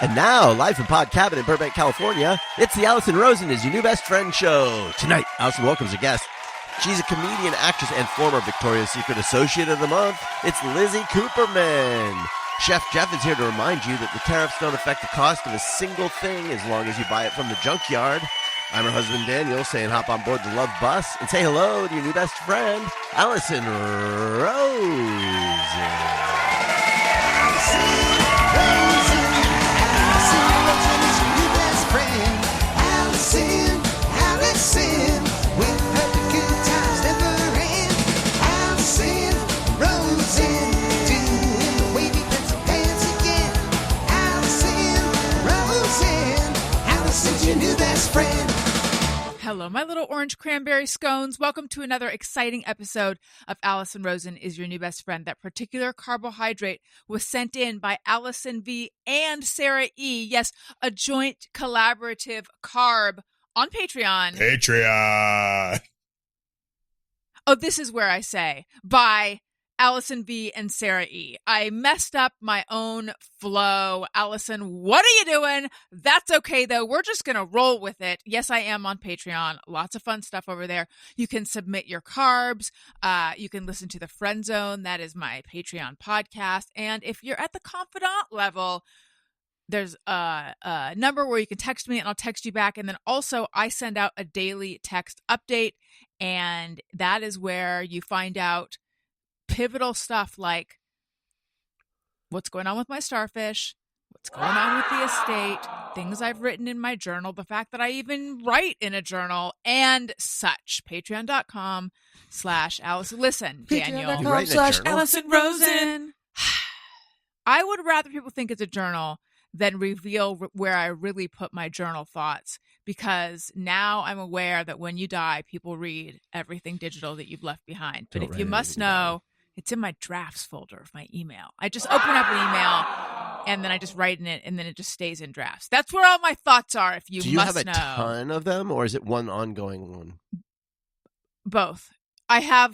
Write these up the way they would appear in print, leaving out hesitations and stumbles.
And now, live from Pod Cabin in Burbank, California, it's the Allison Rosen is Your New Best Friend show. Tonight, Allison welcomes a guest. She's a comedian, actress, and former Victoria's Secret Associate of the Month. It's Lizzy Cooperman. Chef Jeff is here to remind you that the tariffs don't affect the cost of a single thing as long as you buy it from the junkyard. I'm her husband, Daniel, saying hop on board the Love Bus and say hello to your new best friend, Allison Rosen. Hello, my little orange cranberry scones. Welcome to another exciting episode of Allison Rosen is Your New Best Friend. That particular carbohydrate was sent in by Allison V and Sarah E. Yes, a joint collaborative carb on Patreon. Patreon. Oh, this is where I say by Allison V and Sarah E. I messed up my own flow. Allison, what are you doing? That's okay, though. We're just going to roll with it. Yes, I am on Patreon. Lots of fun stuff over there. You can submit your carbs. You can listen to The Friend Zone. That is my Patreon podcast. And if you're at the confidant level, there's a number where you can text me and I'll text you back. And then also I send out a daily text update. And that is where you find out pivotal stuff like what's going on with my starfish, what's going on with the estate, things I've written in my journal, the fact that I even write in a journal, and such. Patreon.com/Allison. Listen, Daniel. Patreon.com/Allison Rosen. I would rather people think it's a journal than reveal where I really put my journal thoughts, because now I'm aware that when you die, people read everything digital that you've left behind. But if you must know, it's in my drafts folder of my email. I just open up an email and then I just write in it and then it just stays in drafts. That's where all my thoughts are, if you must know. Do you have a ton of them, or is it one ongoing one? Both. I had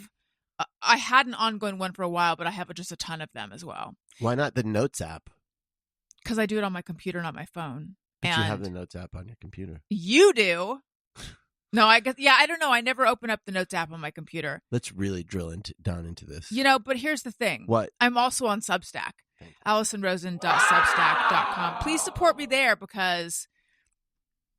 an ongoing one for a while, but I have just a ton of them as well. Why not the Notes app? Because I do it on my computer, not my phone. But you have the Notes app on your computer. You do. No, I guess, yeah, I don't know. I never open up the Notes app on my computer. Let's really drill down into this. You know, but here's the thing. What? I'm also on Substack, AllisonRosen.substack.com. Please support me there, because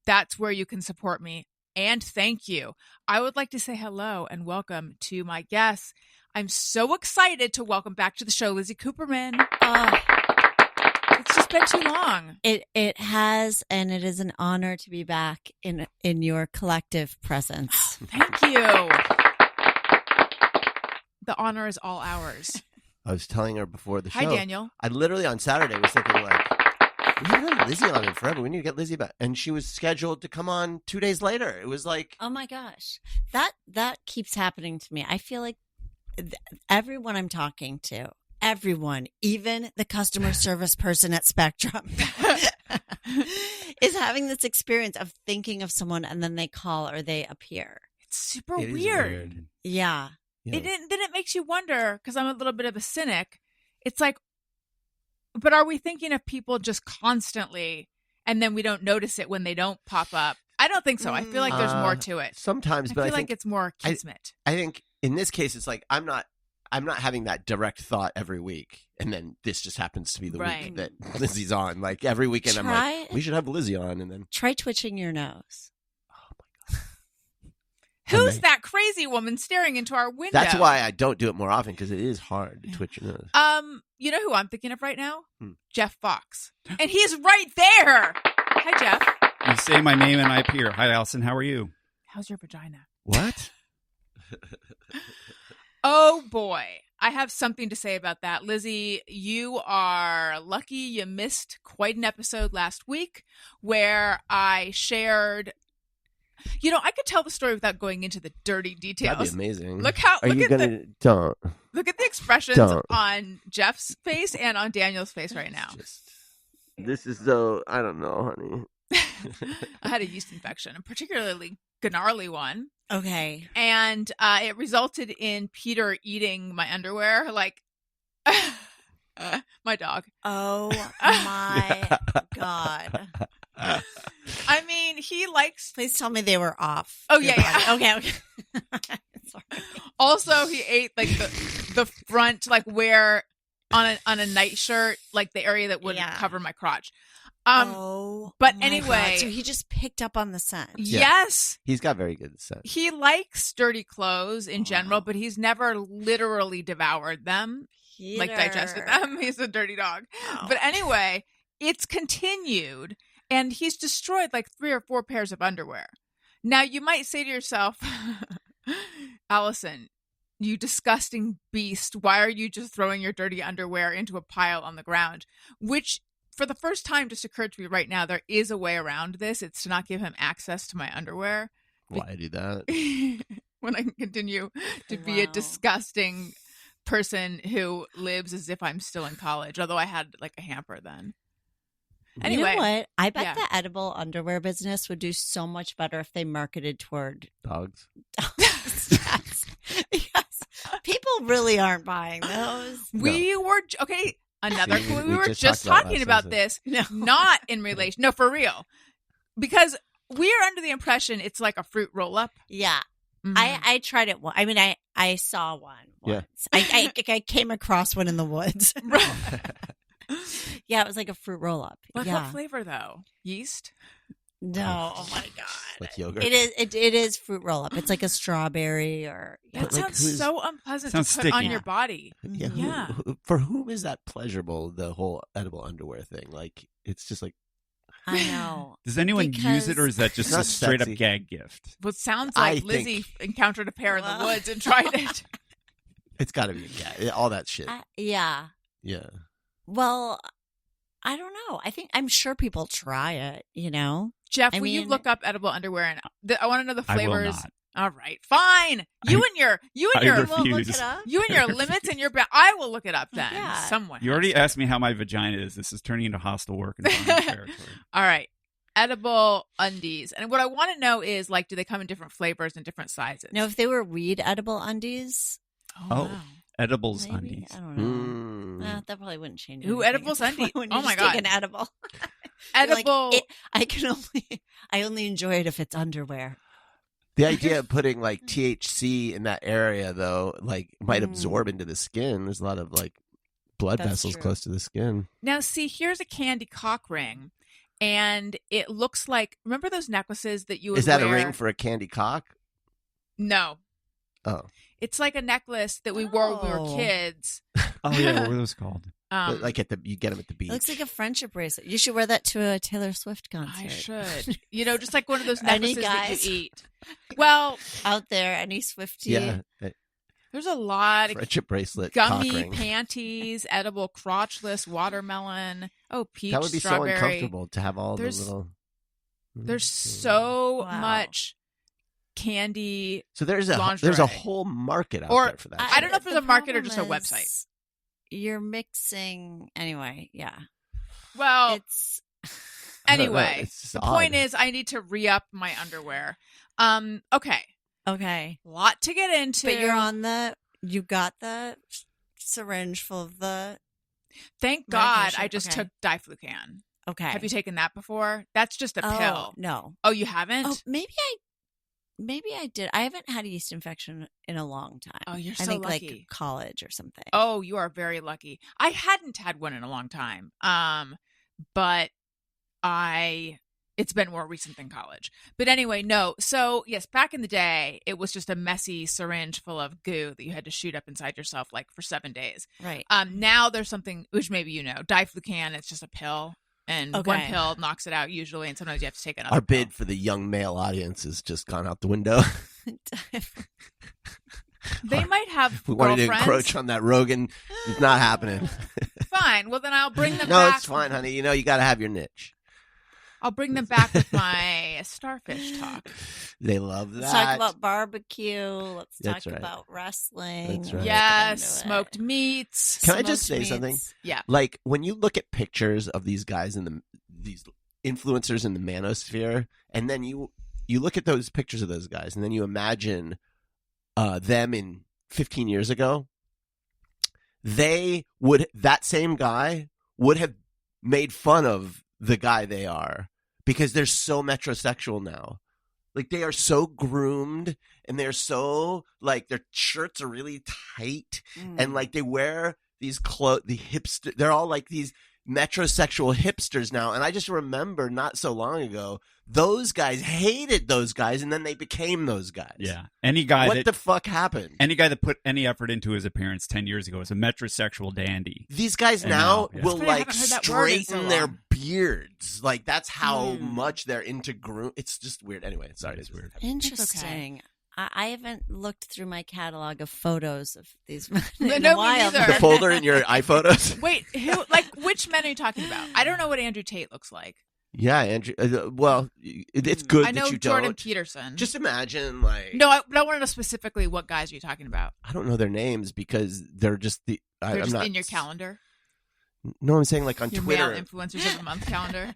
that's where you can support me. And thank you. I would like to say hello and welcome to my guests. I'm so excited to welcome back to the show Lizzy Cooperman. It's just been too long. It has, and it is an honor to be back in your collective presence. Thank you. The honor is all ours. I was telling her before the show. Hi, Daniel. I literally on Saturday was thinking like, we haven't had Lizzy on in forever. We need to get Lizzy back. And she was scheduled to come on 2 days later. It was like, oh my gosh, that keeps happening to me. I feel like everyone I'm talking to, everyone, even the customer service person at Spectrum, is having this experience of thinking of someone and then they call or they appear. It's super weird. Yeah. Then it makes you wonder, because I'm a little bit of a cynic. It's like, but are we thinking of people just constantly and then we don't notice it when they don't pop up? I don't think so. I feel like there's more to it. Sometimes, but I feel think like it's more kismet. I think in this case, it's like I'm not having that direct thought every week, and then this just happens to be the week that Lizzy's on. Like every weekend, I'm like, we should have Lizzy on, and then try twitching your nose. Oh my god, who's that crazy woman staring into our window? That's why I don't do it more often, because it is hard to twitch your nose. You know who I'm thinking of right now? Jeff Fox, and he's right there. Hi, Jeff. You say my name and I appear. Hi, Allison. How are you? How's your vagina? What? Oh, boy. I have something to say about that. Lizzy, you are lucky you missed quite an episode last week where I shared... You know, I could tell the story without going into the dirty details. That'd be amazing. Look at Don't. Look at the expressions on Jeff's face and on Daniel's face right now. This is so... I don't know, honey. I had a yeast infection, a particularly gnarly one. Okay. And it resulted in Peter eating my underwear. Like, My dog. Oh my God. I mean, he likes. Please tell me they were off. Oh, yeah. Okay. Sorry. Also, he ate like the front, like where on a nightshirt, like the area that would cover my crotch. But my anyway, God. So he just picked up on the scent. Yes, He's got very good scent. he likes dirty clothes in general, but he's never literally devoured them, like digested them. He's a dirty dog. Oh. But anyway, it's continued, and he's destroyed like 3 or 4 pairs of underwear. Now, you might say to yourself, Allison, you disgusting beast, why are you just throwing your dirty underwear into a pile on the ground? Which, for the first time, just occurred to me right now, there is a way around this. It's to not give him access to my underwear. Why do that? When I can continue to be a disgusting person who lives as if I'm still in college, although I had like a hamper then. Anyway, you know what? I bet the edible underwear business would do so much better if they marketed toward Dogs. yes. Yes. People really aren't buying those. We were okay. Another See, clue. we We were just just talked about talking last about episode. this, not in relation. No, for real, because we are under the impression it's like a fruit roll up. Yeah. Mhm. I tried it. I mean, I saw one once. Yeah. I came across one in the woods. Yeah, it was like a fruit roll up. Like yeah. what flavor though? Yeast? No, oh my God. Like yogurt. It is fruit roll up. It's like a strawberry or That But, like, sounds who's- so unpleasant Sounds to put on sticky. your body. Yeah, Yeah. for whom is that pleasurable? The whole edible underwear thing, like it's just like I know. Does anyone use it, or is that just It's not a straight sexy. up gag gift? What sounds I like Lizzy think- encountered a pair in the Well. woods and tried it. it's got to be all that shit. Yeah. Yeah, Well, I don't know. I'm sure people try it, you know? Jeff, I will you mean- look up edible underwear? And I want to know the I will flavors. not. All right, fine. You and your I We'll look refuse. it up. you and your limits and your. I will look it up then. Yeah. Someone. You already asked me how my vagina is. This is turning into hostile work environment territory. All right. Edible undies. And what I want to know is, like, do they come in different flavors and different sizes? No, if they were weed edible undies, Oh. wow. Edibles maybe. undies. I don't know. Mm. That probably wouldn't change Ooh, anything. edibles It's undies. when Oh you my just take God. an edible. Edible. I only enjoy it if it's underwear. The idea of putting like THC in that area, though, like might Mm. absorb into the skin. There's a lot of like blood That's vessels true. close to the skin. Now, see, here's a candy cock ring. And it looks like, remember those necklaces that you would Is that wear? a ring for a candy cock? No. Oh, It's like a necklace that we wore when we were Oh. kids. Oh yeah, what were those called? like you get them at the beach. It looks like a friendship bracelet. You should wear that to a Taylor Swift concert. I should. Just like one of those Any necklaces that guys? you eat. Well, Out there, any Swiftie. yeah, there's a lot of friendship bracelet, cock gummy ring. panties, edible crotchless watermelon. Oh, peach, That would be strawberry. so uncomfortable to have all There's- the little. There's so Wow. much candy. So there's a lingerie. whole market out Or- there for that. I don't know if the there's a market or problem just a is website. You're mixing anyway. Yeah, Well, it's I don't know. anyway, It's just the odd. point is I need to re-up my underwear. Okay. okay. Lot to get into. But you got the syringe full of the. Thank God medication. I just Okay. took diflucan. Okay. Have you taken that before? That's just a Oh, pill. no. Oh, you haven't? Oh, maybe I did. I haven't had a yeast infection in a long time. Oh, you're I so think lucky. like college or something. Oh, you are very lucky. I hadn't had one in a long time. But it's been more recent than college. But anyway, no. So yes, back in the day, it was just a messy syringe full of goo that you had to shoot up inside yourself like for 7 days. Right. Now there's something which maybe you know, diflucan. It's just a pill, and one Okay. pill knocks it out usually, and sometimes you have to take another. Our pill. bid for the young male audience has just gone out the window. They might have We wanted to girlfriends. encroach on that Rogan. It's not happening. Fine. Well, then I'll bring them No, back. it's fine, honey. You know, you got to have your niche. I'll bring them back with my starfish talk. They love that. Let's talk about barbecue. Let's That's talk right. about wrestling. That's right. Let's Yes, get into it. smoked meats. Can I just Smoked say something? meats. Yeah. Like when you look at pictures of these guys in these influencers in the manosphere, and then you look at those pictures of those guys, and then you imagine them in 15 years ago. that same guy would have made fun of the guy they are because they're so metrosexual now. Like they are so groomed and they're so like their shirts are really tight and like they wear these the hipster. They're all like these metrosexual hipsters now. And I just remember not so long ago, those guys hated those guys and then they became those guys. Yeah. Any guy what the fuck happened? Any guy that put any effort into his appearance 10 years ago is a metrosexual dandy. These guys And now yeah. will It's funny, I like haven't heard that word in so straighten their long. beards. Like that's how much they're into groom. It's just weird. Anyway, sorry. It's weird. Interesting. I haven't looked through my catalog of photos of these men No, in me a while. neither. The folder in your iPhotos. Wait, who? Like, which men are you talking about? I don't know what Andrew Tate looks like. Yeah, Andrew. Well, it's good I know that you Jordan don't. Peterson. Just imagine, like, no, I don't want to know specifically what guys are you talking about. I don't know their names because they're just They're I'm just not in your calendar. No, I'm saying like on Your Twitter. male influencers of the month calendar.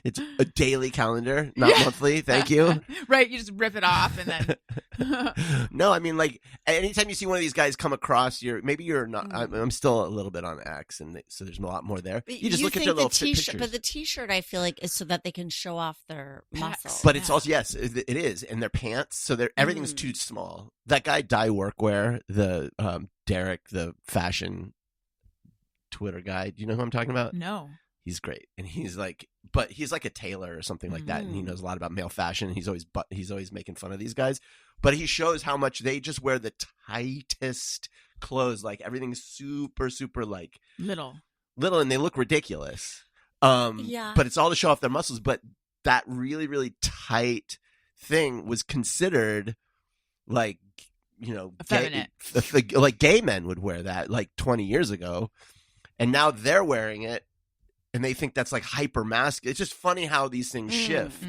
It's a daily calendar, not monthly. Thank you. Right, you just rip it off and then. No, I mean like anytime you see one of these guys come across, maybe you're not. I'm still a little bit on X, and so there's a lot more there. But You just look at think their little the t-shirt, pictures. but the T-shirt I feel like is so that they can show off their muscles. But it's also it is, and their pants. So everything's too small. That guy Dye Workwear, the Derek, the fashion Twitter guy. Do you know who I'm talking about? No. He's great, and he's like a tailor or something like that, and he knows a lot about male fashion. He's always making fun of these guys, but he shows how much they just wear the tightest clothes, like everything's super, super like Little, and they look ridiculous. Yeah. But it's all to show off their muscles. But that really, really tight thing was considered like effeminate. like gay men would wear that like 20 years ago. And now they're wearing it, and they think that's like hyper masculine. It's just funny how these things shift.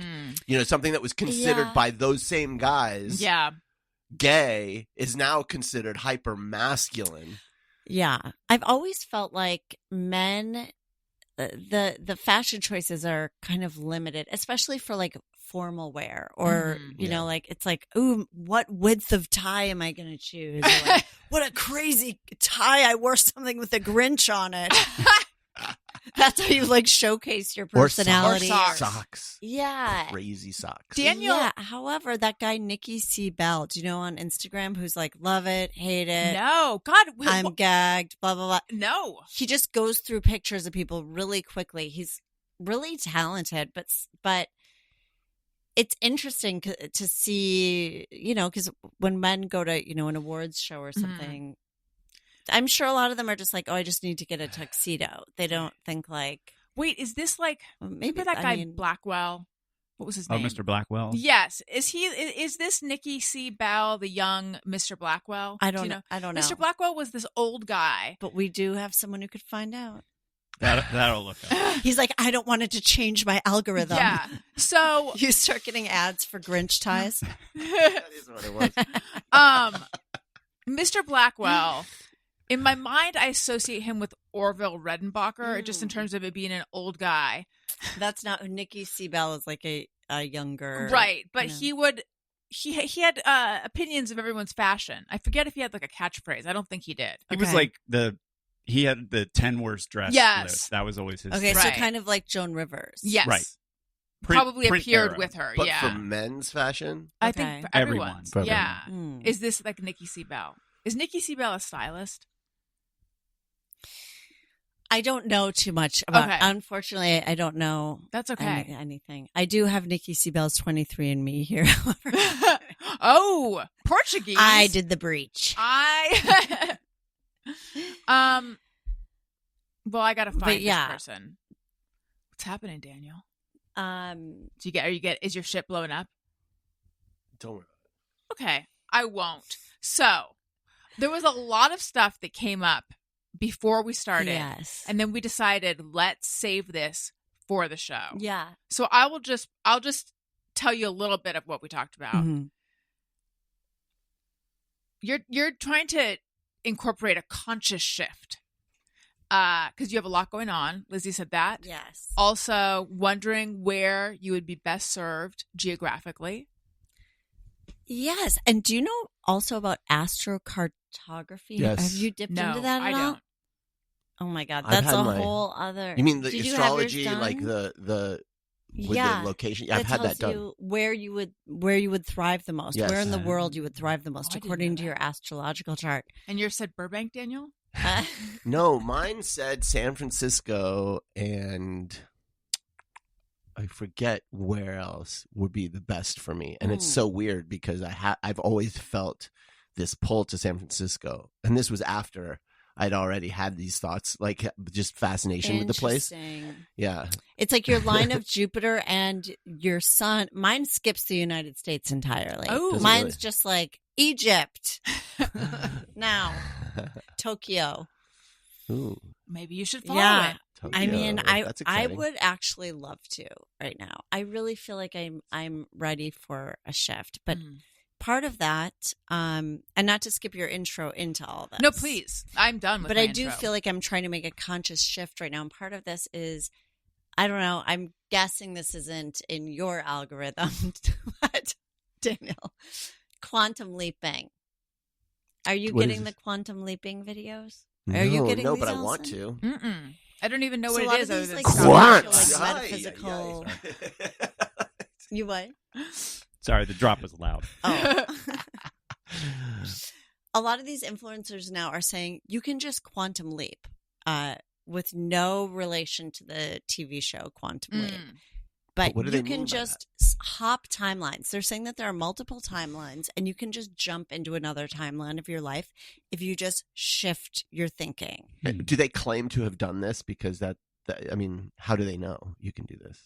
Something that was considered by those same guys, gay, is now considered hyper masculine. Yeah, I've always felt like men, the fashion choices are kind of limited, especially for like formal wear or like it's like, ooh, what width of tie am I going to choose? Or like, what a crazy tie! I wore something with a Grinch on it. That's how you like showcase your personality. Or socks. Yeah. Crazy socks. Daniel. Yeah. However, that guy Nikki C. Bell, do you know on Instagram who's like love it, hate it? No, God, I'm gagged. Blah blah blah. No. He just goes through pictures of people really quickly. He's really talented, but it's interesting to see, because when men go to, an awards show or something, I'm sure a lot of them are just like, oh, I just need to get a tuxedo. They don't think like. Wait, is this like maybe that guy Blackwell? What was his name? Oh, Mr. Blackwell? Yes. Is this Nikki C. Bell, the young Mr. Blackwell? I don't know. I don't know. Mr. Blackwell was this old guy. But we do have someone who could find out. That'll look up. He's like, I don't want it to change my algorithm. Yeah. So you start getting ads for Grinch ties. That is what it was. Mr. Blackwell, in my mind, I associate him with Orville Redenbacher, just in terms of it being an old guy. That's not Nikki C. Bell is like a younger, right? But he had opinions of everyone's fashion. I forget if he had like a catchphrase. I don't think he did. He was like he had the 10 worst dressed list. That was always his. Okay, Right. so kind of like Joan Rivers. Yes. Right. Probably Print appeared era. with her. But yeah. for men's fashion, I Okay. think for Everyone. everyone's. For Yeah. everyone. Is this like Nikki C. Bell? Is Nikki C. Bell a stylist? I don't know too much about. Okay. Unfortunately, I don't know. That's okay. Anything. I do have Nikki C. Bell's 23andMe here. However, Oh, Portuguese. I did the breach. Well, I gotta find yeah. this person. What's happening, Daniel? Um, Is your ship blowing up? don't worry. Okay, I won't. So, there was a lot of stuff that came up before we started. yes. And then we decided, let's save this for the show. Yeah. So I'll just tell you a little bit of what we talked about. Mhm. You're trying to incorporate a conscious shift. Because you have a lot going on. Lizzie said that. Yes. Also, wondering where you would be best served geographically. Yes. And do you know also about astrocartography? Yes. Have you dipped into that at all? don't. Oh my God. I've That's had a whole other. You mean the Did you have yours astrology, done? like the with Yeah. the location? Yeah, I've had that tells done. you where you would thrive the most, Yes. where in the world you would thrive the most, I didn't according know to your that. astrological chart. And yours said Burbank, Daniel? No, mine said San Francisco, and I forget where else would be the best for me. And it's so weird because I've always felt this pull to San Francisco, and this was after I'd already had these thoughts, like just fascination with the place. Yeah. It's like your line of Jupiter and your sun. Mine skips the United States entirely. Oh. Does it Mine's really? just like Egypt. Now, Tokyo. Ooh. Maybe you should follow Yeah. it. Tokyo. I mean, That's I exciting. would actually love to right now. I really feel like I'm ready for a shift, but part of that, and not to skip your intro into all this. No, please. I'm done with But my I do intro. feel like I'm trying to make a conscious shift right now. And part of this is, I don't know, I'm guessing this isn't in your algorithm, but Daniel, quantum leaping. Are you What getting is the this? quantum leaping videos? No, Are you getting no, these, but I want Allison? to. Mm-mm. I don't even know So a what lot it of is. these, other like, than What? spiritual, like, Aye, metaphysical. aye, aye. You what? Sorry, the drop was loud. Oh. A lot of these influencers now are saying you can just quantum leap with no relation to the TV show Quantum Leap. But what do they you mean can by just hop timelines. They're saying that there are multiple timelines and you can just jump into another timeline of your life if you just shift your thinking. Do they claim to have done this? Because I mean, how do they know you can do this?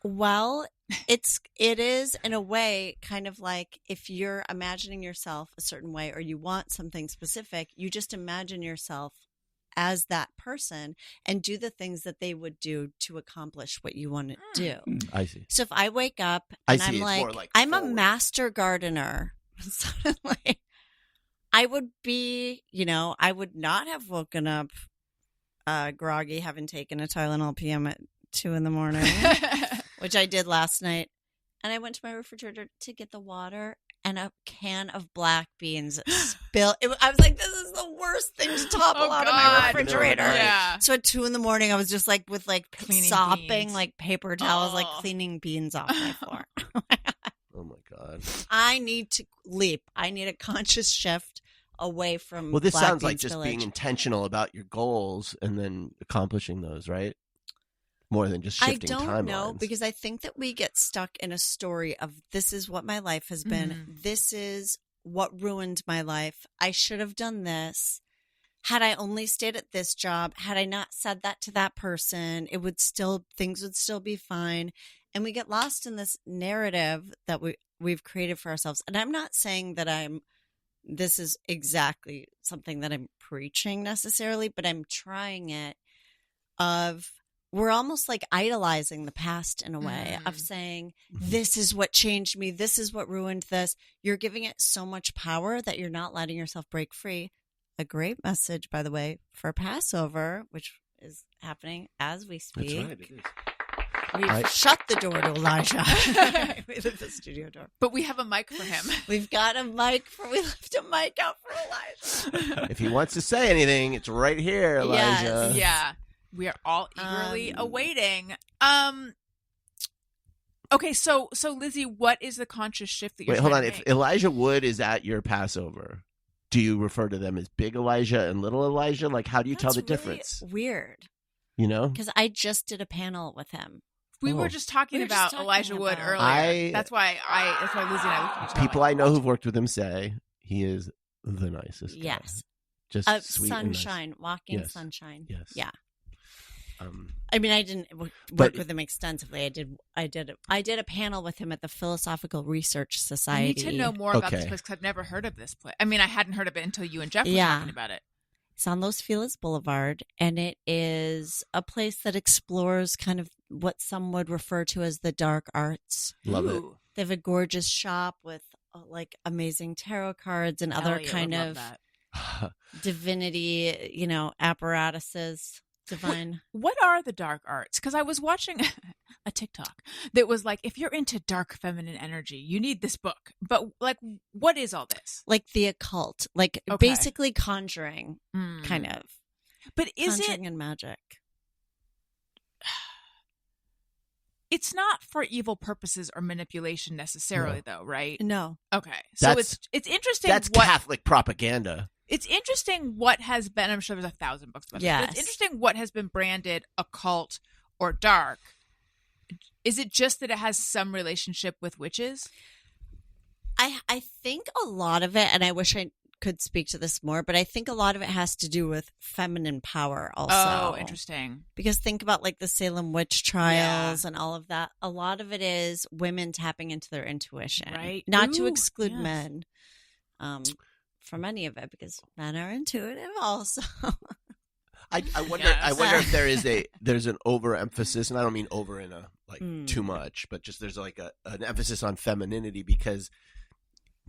Well, it is in a way kind of like if you're imagining yourself a certain way or you want something specific, you just imagine yourself as that person and do the things that they would do to accomplish what you want to do. I see. So if I wake up I and see. I'm It's like, more like I'm a forward. master gardener, suddenly I would be, I would not have woken up groggy, having taken a Tylenol PM at 2 a.m, which I did last night. And I went to my refrigerator to get the water, and a can of black beans spilled. I was like, this is the worst thing to topple out of my God. refrigerator. Yeah. So at 2 a.m, I was just like with like Cleaning sopping beans. like paper towels, like Oh. cleaning beans off my floor. Oh my God. I need to leap. I need a conscious shift away from. Well, this black sounds like bean just spillage. being intentional about your goals and then accomplishing those, right? More than just shifting I don't timelines. know, because I think that we get stuck in a story of this is what my life has been. Mhm. This is what ruined my life. I should have done this. Had I only stayed at this job, had I not said that to that person, things would still be fine. And we get lost in this narrative that we've created for ourselves. And I'm not saying that this is exactly something that I'm preaching necessarily, but I'm trying it we're almost like idolizing the past in a way of saying, this is what changed me. This is what ruined this. You're giving it so much power that you're not letting yourself break free. A great message, by the way, for Passover, which is happening as we speak. That's right. It is. We've shut the door to Elijah. We left the studio door. But we have a mic for him. We've got we left a mic out for Elijah. If he wants to say anything, it's right here, Elijah. Yes. Yeah. We are all eagerly awaiting. Okay, so Lizzy, what is the conscious shift that you're Wait, hold on. trying to If make? Elijah Wood is at your Passover, do you refer to them as Big Elijah and Little Elijah? Like, how do you tell the That's really difference? Weird. You know? Because I just did a panel with him. We Oh. were just talking We were just about talking Elijah Wood about- earlier. That's why Lizzy and I looked at each other People like, I know what? who've worked with him say he is the nicest guy. Yes. Just sweet sunshine, walking Yes. sunshine. Yes. Yeah. and nice. I mean, I didn't work But- with him extensively. I did a panel with him at the Philosophical Research I Society. need to know more about this Okay. place because I've never heard of this place. I mean, I hadn't heard of it until you and Jeff were Yeah. talking about it. It's on Los Feliz Boulevard, and it is a place that explores kind of what some would refer to as the dark arts. Love it. Ooh. They have a gorgeous shop with like amazing tarot cards and other Hell yeah, I kind love of that. divinity, apparatuses. Divine. What are the dark arts? Because I was watching a TikTok that was like, if you're into dark feminine energy, you need this book. But like, what is all this? Like the occult, like basically conjuring, kind of. But is conjuring and magic? It's not for evil purposes or manipulation necessarily, though, right? No. Okay, so it's interesting. That's Catholic propaganda. It's interesting what has been. I'm sure there's 1,000 books about this. But it's interesting what has been branded occult or dark. Is it just that it has some relationship with witches? I think a lot of it, and I wish I could speak to this more, but I think a lot of it has to do with feminine power also. Oh, interesting. Because think about like the Salem witch trials and all of that. A lot of it is women tapping into their intuition. Right. Not to exclude men from any of it, because men are intuitive also. I wonder if there's an overemphasis, and I don't mean over in a too much, but just there's like an emphasis on femininity because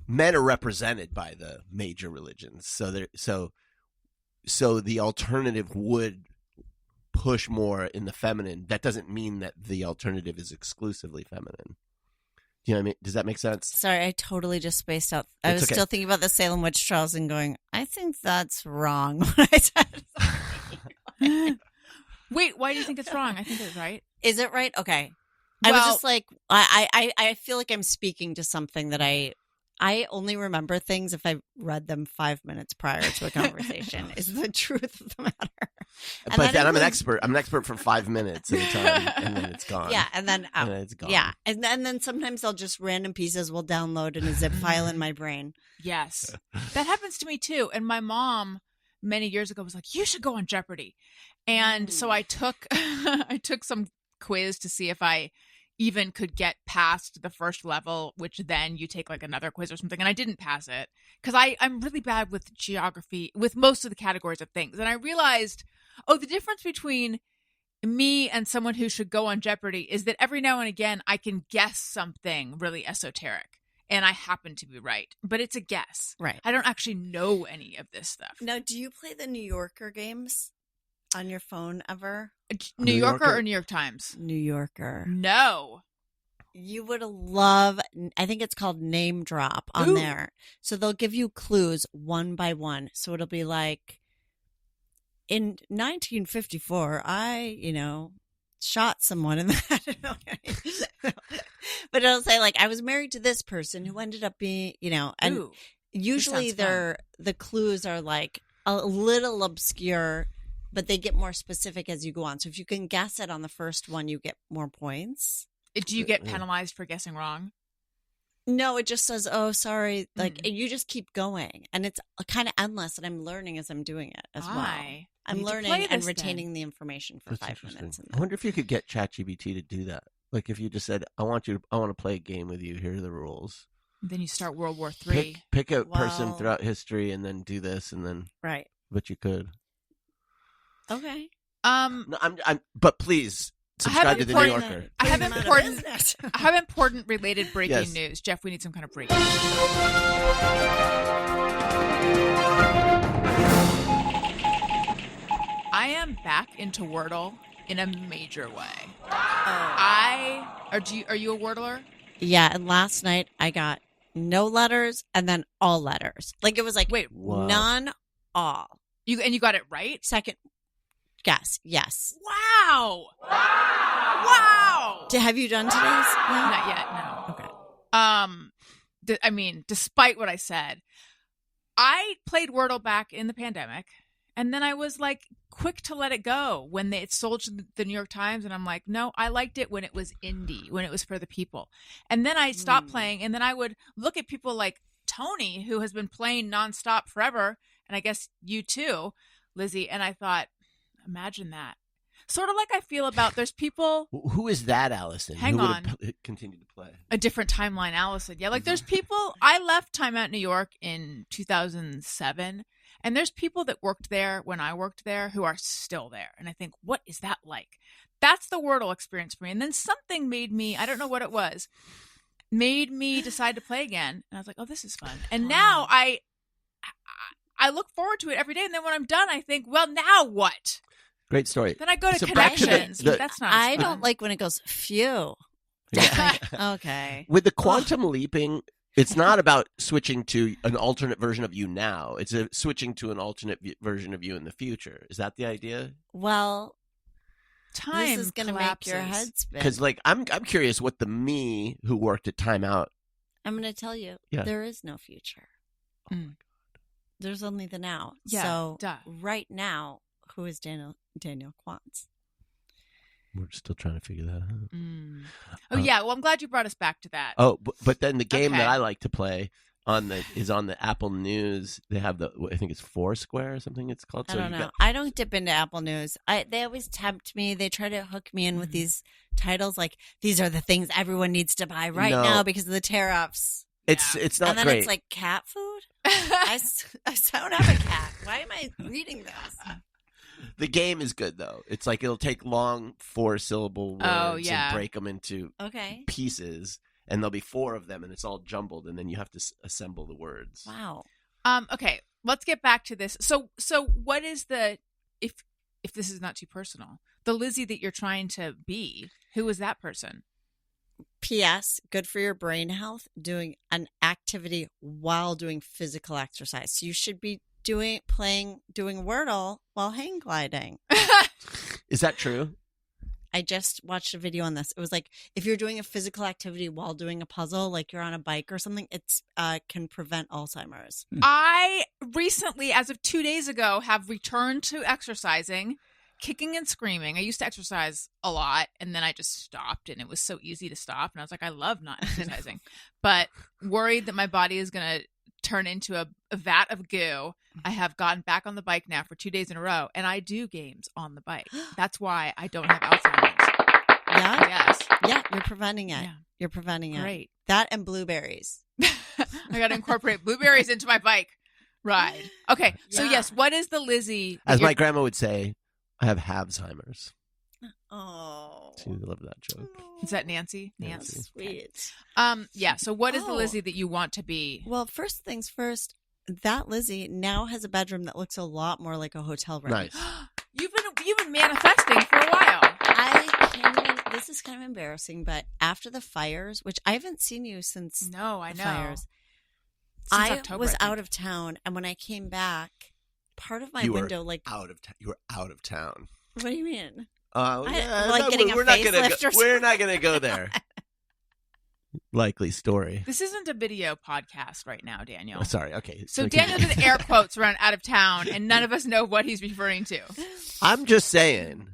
men are represented by the major religions. So the alternative would push more in the feminine. That doesn't mean that the alternative is exclusively feminine. Do you know what I mean? Does that make sense? Sorry, I totally just spaced out. I was still thinking about the Salem witch trials and going, I think that's wrong when I said Wait, why do you think it's wrong? I think it's right. Is it right? Okay. Well, I was just like, I feel like I'm speaking to something that I only remember things if I read them 5 minutes prior to a conversation is the truth of the matter. But then I'm an expert. I'm an expert for 5 minutes at a time, and then it's gone. Yeah, and then it's gone. Yeah, and then sometimes I'll just random pieces will download in a zip file in my brain. Yes, that happens to me too. And my mom many years ago was like, "You should go on Jeopardy," and so I took I took some quiz to see if I even could get past the first level, which then you take like another quiz or something, and I didn't pass it because I'm really bad with geography, with most of the categories of things. And I realized, the difference between me and someone who should go on Jeopardy is that every now and again I can guess something really esoteric and I happen to be right, but it's a guess. Right. I don't actually know any of this stuff. Now, do you play the New Yorker games on your phone ever? New Yorker or New York Times? New Yorker. No. You would love, I think it's called Name Drop on there. So they'll give you clues one by one. So it'll be like, in 1954, I, shot someone in the head. But it'll say like, I was married to this person who ended up being, and usually the clues are like a little obscure, but they get more specific as you go on. So if you can guess it on the first one, you get more points. Do you get penalized for guessing wrong? No, it just says, oh, sorry. Like, you just keep going. And it's kind of endless, and I'm learning as I'm doing it as well. I'm learning and retaining the information for 5 minutes. I wonder if you could get ChatGPT to do that. Like if you just said, I want to play a game with you. Here are the rules. Then you start World War III. Pick a person throughout history and then do this and then. Right. But you could. Okay. No, but please subscribe to the New Yorker. I have important related breaking news. Jeff, we need some kind of breaking news. I am back into Wordle in a major way. Are you a Wordler? Yeah, and last night I got no letters and then all letters. Like it was like none, all. You got it right? Second guess, yes. Wow. Have you done today's? Yeah? Not yet, no. Okay. Despite what I said, I played Wordle back in the pandemic, and then I was like quick to let it go when it sold to the New York Times, and I'm like, no, I liked it when it was indie, when it was for the people. And then I stopped playing, and then I would look at people like Tony, who has been playing nonstop forever, and I guess you too, Lizzie, and I thought, imagine that. Sort of like I feel about there's people. Who is that, Allison? Hang on. Continue to play. A different timeline, Allison. Yeah, like there's people. I left Time Out New York in 2007, and there's people that worked there when I worked there who are still there. And I think, what is that like? That's the Wordle experience for me. And then something made me, I don't know what it was, made me decide to play again. And I was like, oh, this is fun. And now I look forward to it every day. And then when I'm done, I think, well, now what? Great story. Then I go to So back to Connections. That's not. I fun. don't like when it goes phew. Yeah. Okay. With the quantum leaping, it's not about switching to an alternate version of you now. It's switching to an alternate version of you in the future. Is that the idea? Well, Time this is going to make your head spin. Because, like, I'm curious what the me who worked at Time Out. I'm going to tell you, Yeah. there is no future. Oh my God. There's only the now. Yeah, so duh. right now, who is Daniel Quantz? We're still trying to figure that out. Oh yeah, well I'm glad you brought us back to that. Oh, but then the game Okay. that I like to play is on the Apple News. They have I think it's Foursquare or something it's called. I So don't you know. I don't dip into Apple News. They always tempt me. They try to hook me in with these titles like, these are the things everyone needs to buy right No. now because of the tariffs. It's not And then great. it's like cat food? I don't have a cat. Why am I reading this? The game is good though. It's like it'll take long 4-syllable words and break them into Okay. pieces, and there'll be 4 of them, and it's all jumbled, and then you have to assemble the words. Wow. Okay, let's get back to this. So what is the if this is not too personal, the Lizzy that you're trying to be? Who is that person? P.S. Good for your brain health, doing an activity while doing physical exercise. So you should be doing Wordle while hang gliding. Is that true? I just watched a video on this. It was like, if you're doing a physical activity while doing a puzzle, like you're on a bike or something, it's can prevent Alzheimer's. I recently, as of 2 days ago, have returned to exercising, kicking and screaming. I used to exercise a lot, and then I just stopped, and it was so easy to stop. And I was like, I love not exercising, but worried that my body is going to turn into a vat of goo. I have gotten back on the bike now for 2 days in a row, and I do games on the bike. That's why I don't have Alzheimer's. Yeah? Yes. Yeah, you're preventing it. Yeah. You're preventing it. Great. That and blueberries. I got to incorporate blueberries into my bike ride. Okay, so Yeah. yes, what is the Lizzy? that As you're- my grandma would say, I have Alzheimer's. Oh. She loved that joke. Is that Nancy? Nancy. Sweet. Yeah. So what is the Oh. Lizzy that you want to be? Well, first things first, that Lizzy now has a bedroom that looks a lot more like a hotel room. Nice. You've been manifesting for a while. I can't even, this is kind of embarrassing, but after the fires, which I haven't seen you since No, I the know. fires, Since I October, was I think. out of town, and when I came back, part of my You were window, like, out of you were out of town. what do you mean? Yeah, like getting a we're not gonna facelift go, or we're something? not going to go there. Likely story. This isn't a video podcast right now, Daniel. Oh, sorry. Okay. So we can- Daniel did air quotes around out of town, and none of us know what he's referring to. I'm just saying.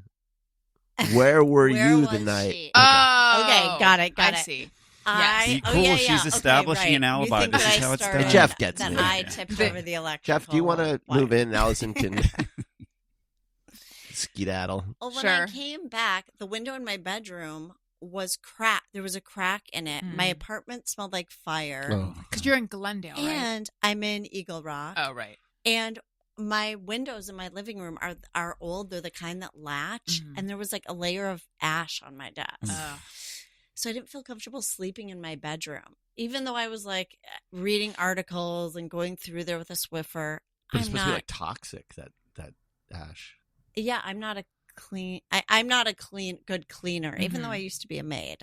Where were Where you was the night? she? Oh, Okay, got it. I see. See, cool. She's establishing an alibi. You think This that is I how it's started, done. Jeff gets that it. I tipped over the electrical. Jeff, do you want to wire. move in? Allison can skedaddle. Well, when Sure. I came back, the window in my bedroom was cracked. There was a crack in it. My Mm. apartment smelled like fire. Oh. Because you're in Glendale, right? And I'm in Eagle Rock. Oh, right. And my windows in my living room are old. They're the kind that latch. Mhm. And there was like a layer of ash on my desk. Oh. So I didn't feel comfortable sleeping in my bedroom. Even though I was like reading articles and going through there with a Swiffer. But it's I'm supposed to be not. like toxic, that ash. Yeah, I'm not a clean. I'm not a good cleaner, even though Mhm. I used to be a maid.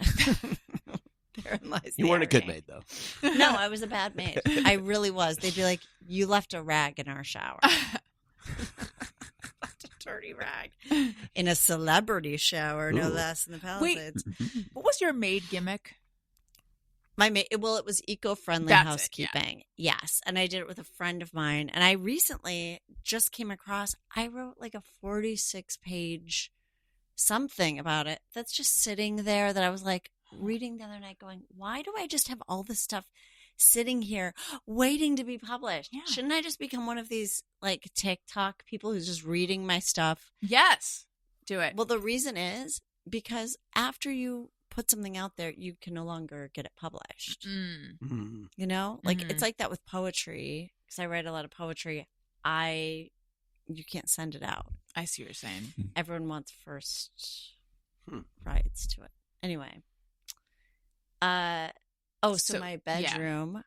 Therein lies You the weren't a good irony. maid, though. No, I was a bad maid. I really was. They'd be like, "You left a rag in our shower." Left a dirty rag in a celebrity shower, no Ooh. less, in the Wait. Palisades. What was your maid gimmick? My maid. Well, it was eco-friendly That's it, housekeeping. Yes, and I did it with a friend of mine. And I recently just came across. I wrote like a 46-page something about it that's just sitting there that I was like reading the other night, going, "Why do I just have all this stuff sitting here waiting to be published? Yeah. Shouldn't I just become one of these like TikTok people who's just reading my stuff?" Yes. Do it. Well, the reason is because after you put something out there, you can no longer get it published. Mm. Mm. You know, like Mhm. it's like that with poetry, because I write a lot of poetry. You can't send it out. I see what you're saying. Everyone wants first Hmm. rights to it. Anyway. So So, my yeah. bedroom,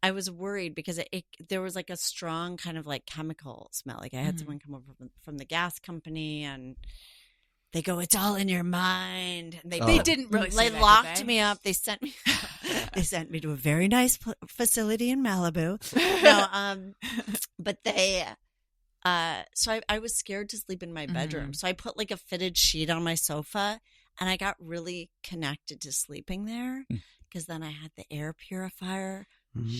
I was worried because there was like a strong kind of like chemical smell. Like I had someone come over from the gas company and they go, "It's all in your mind." And they didn't really say they that, locked did they? me up. They sent me to a very nice facility in Malibu. No, but they so I was scared to sleep in my bedroom. So I put like a fitted sheet on my sofa and I got really connected to sleeping there because then I had the air purifier. And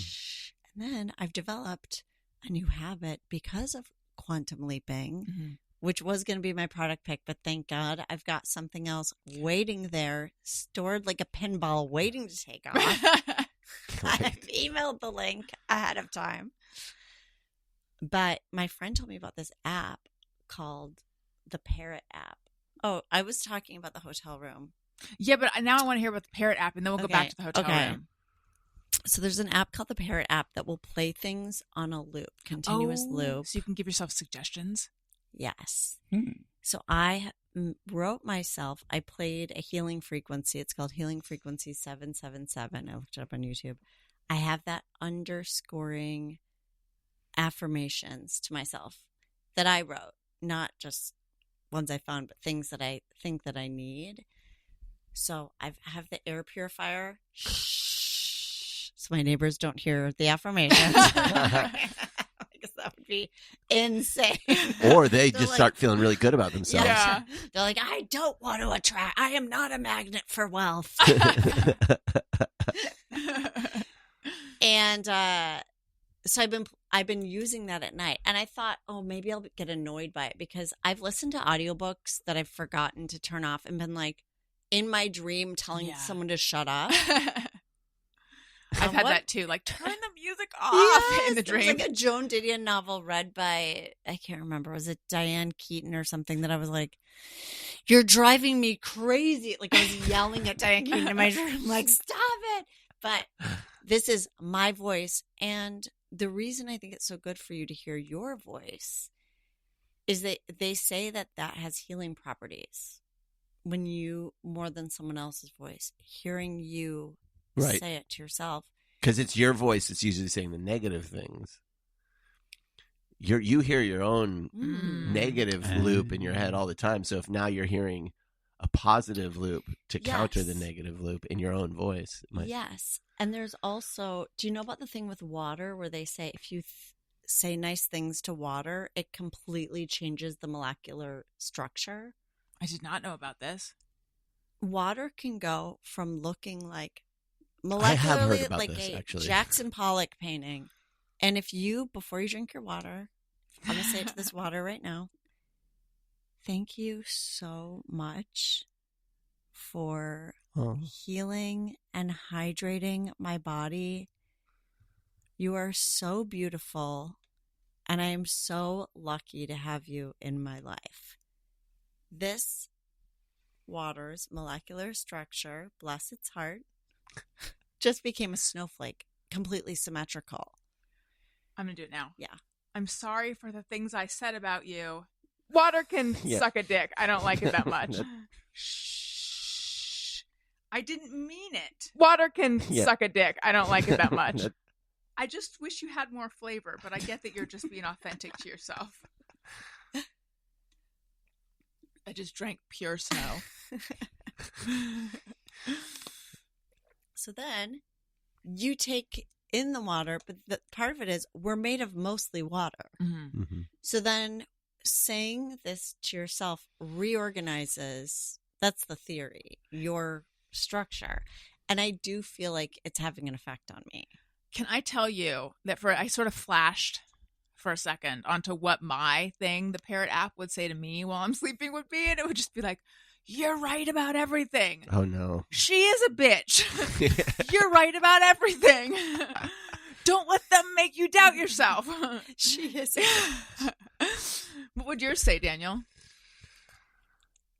then I've developed a new habit because of quantum leaping, which was going to be my product pick, but thank God I've got something else waiting there, stored like a pinball, waiting to take off. I've emailed the link ahead of time. But my friend told me about this app called the Parrot app. Oh, I was talking about the hotel room. Yeah, but now I want to hear about the Parrot app, and then we'll go back to the hotel room. So there's an app called the Parrot app that will play things on a loop, continuous loop. So you can give yourself suggestions? Yes. So I wrote myself, I played a healing frequency. It's called Healing Frequency 777. I looked it up on YouTube. I have that underscoring affirmations to myself that I wrote, not just ones I found, but things that I think that I need. So I have the air purifier. Shh. So my neighbors don't hear the affirmations. Because that would be insane. Or they just start feeling really good about themselves. Yeah. They're like, I don't want to attract. I am not a magnet for wealth. And so I've been using that at night. And I thought, oh, maybe I'll get annoyed by it because I've listened to audiobooks that I've forgotten to turn off and been like in my dream telling someone to shut up. I've had that too. Like, turn the music off in the dream. It's like a Joan Didion novel read by, I can't remember, was it Diane Keaton or something that I was like, you're driving me crazy. Like I was yelling at Diane Keaton in my dream, like, stop it. But this is my voice. And the reason I think it's so good for you to hear your voice is that they say that has healing properties. When you, more than someone else's voice, hearing you say it to yourself. Because it's your voice that's usually saying the negative things. You hear your own negative loop in your head all the time. So if now you're hearing a positive loop to counter the negative loop in your own voice. Yes. And there's also, do you know about the thing with water where they say if you say nice things to water, it completely changes the molecular structure? I did not know about this. Water can go from looking like I have heard molecularly about like this, a actually. Jackson Pollock painting. And if you, before you drink your water, I'm going to say it to this water right now. Thank you so much for healing and hydrating my body. You are so beautiful, and I am so lucky to have you in my life. This water's molecular structure, bless its heart, just became a snowflake, completely symmetrical. I'm going to do it now. Yeah. I'm sorry for the things I said about you. Water can suck a dick. I don't like it that much. Shh. I didn't mean it. Water can suck a dick. I don't like it that much. I just wish you had more flavor, but I get that you're just being authentic to yourself. I just drank pure snow. So then you take in the water, but the part of it is we're made of mostly water. Mm-hmm. So then saying this to yourself reorganizes, that's the theory, your structure. And I do feel like it's having an effect on me. Can I tell you that I sort of flashed for a second onto what my thing, the Parrot app, would say to me while I'm sleeping would be, and it would just be like, you're right about everything. Oh, no. She is a bitch. You're right about everything. Don't let them make you doubt yourself. She is a bitch. What would yours say, Daniel?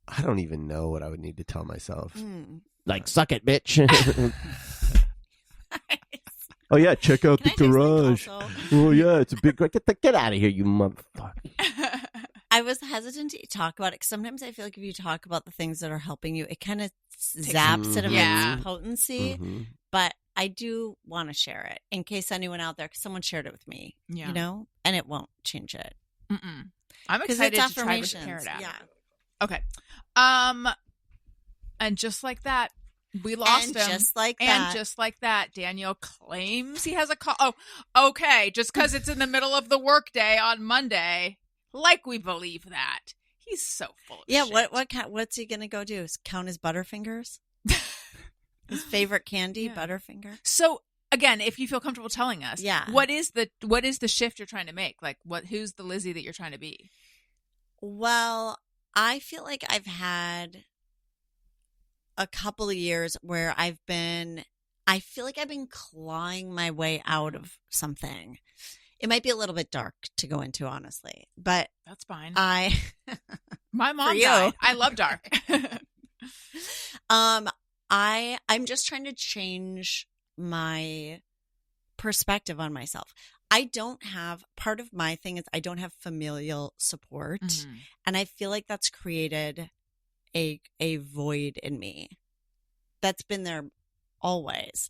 I don't even know what I would need to tell myself. Like, suck it, bitch. Oh, yeah, check out the garage. Oh, yeah, it's a big... Get out of here, you motherfucker. I was hesitant to talk about it because sometimes I feel like if you talk about the things that are helping you, it kind of zaps it of its potency. Mm-hmm. But I do want to share it in case anyone out there, because someone shared it with me, Yeah. you know, and it won't change it. Mm-mm. I'm 'Cause excited it's to try to affirmations. compare it out. Yeah. Okay. And just like that, we lost And him. just like And that. just like that, Daniel claims he has a call. Oh, okay. Just because it's in the middle of the workday on Monday, like we believe that. He's so full of Yeah, shit. what's he gonna go do? Count his Butterfingers? His favorite candy, Yeah. Butterfinger. So again, if you feel comfortable telling us, Yeah. what is the shift you're trying to make? Like, who's the Lizzy that you're trying to be? Well, I feel like I've had a couple of years where I feel like I've been clawing my way out of something. It might be a little bit dark to go into, honestly, but That's fine. For My mom you. died. I love dark. I'm just trying to change my perspective on myself. Part of my thing is I don't have familial support, Mhm. and I feel like that's created a void in me that's been there always.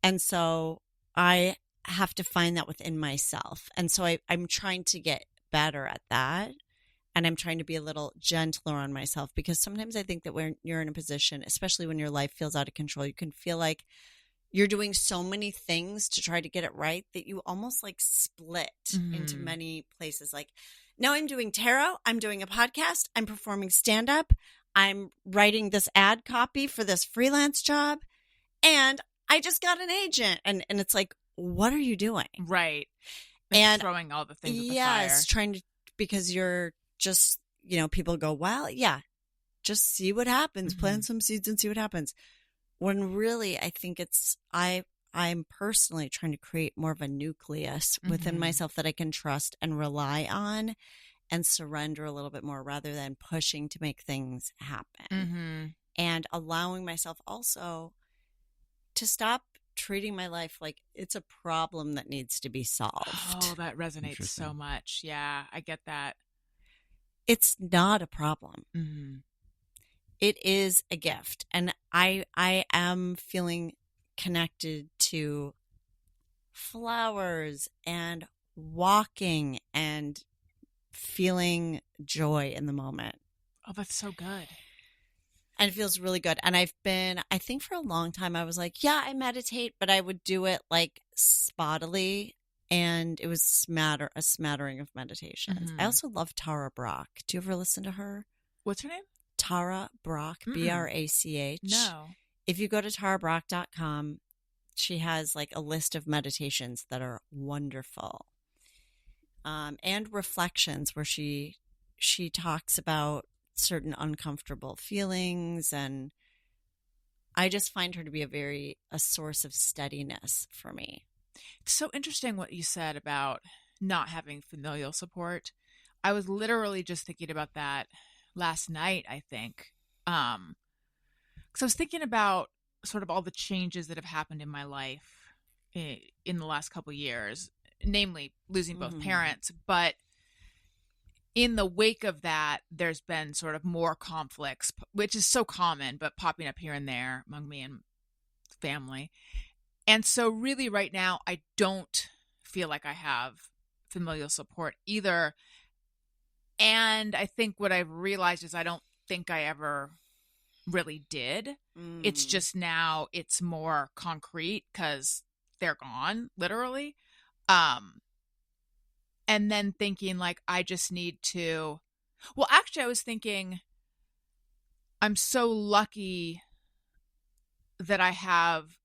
And so I have to find that within myself. And so I'm trying to get better at that. And I'm trying to be a little gentler on myself, because sometimes I think that when you're in a position, especially when your life feels out of control, you can feel like you're doing so many things to try to get it right that you almost like split into many places. Like, now I'm doing tarot, I'm doing a podcast, I'm performing stand-up, I'm writing this ad copy for this freelance job, and I just got an agent. And it's like, what are you doing? Right. And throwing all the things at the fire. yes, trying to, because you're just, people go, well, yeah, just see what happens, plant some seeds and see what happens. When really, I think I'm personally trying to create more of a nucleus within myself that I can trust and rely on and surrender a little bit more, rather than pushing to make things happen. And allowing myself also to stop treating my life like it's a problem that needs to be solved. Oh, that resonates so much. Yeah, I get that. It's not a problem. Mm-hmm. It is a gift. And I am feeling connected to flowers and walking and feeling joy in the moment. Oh, that's so good. And it feels really good. And I think for a long time, I was like, yeah, I meditate, but I would do it like spottily. And it was a smattering of meditations. I also love Tara Brach. Do you ever listen to her? What's her name? Tara Brach, Brach. No. If you go to tarabrach.com, she has like a list of meditations that are wonderful. And reflections where she talks about certain uncomfortable feelings, and I just find her to be a source of steadiness for me. It's so interesting what you said about not having familial support. I was literally just thinking about that last night, I think. Because I was thinking about sort of all the changes that have happened in my life in the last couple of years, namely losing both parents. But in the wake of that, there's been sort of more conflicts, which is so common, but popping up here and there among me and family. And so really right now, I don't feel like I have familial support either. And I think what I've realized is I don't think I ever really did. It's just now it's more concrete because they're gone, literally. And then thinking like, I just need to, well, actually I was thinking I'm so lucky that I have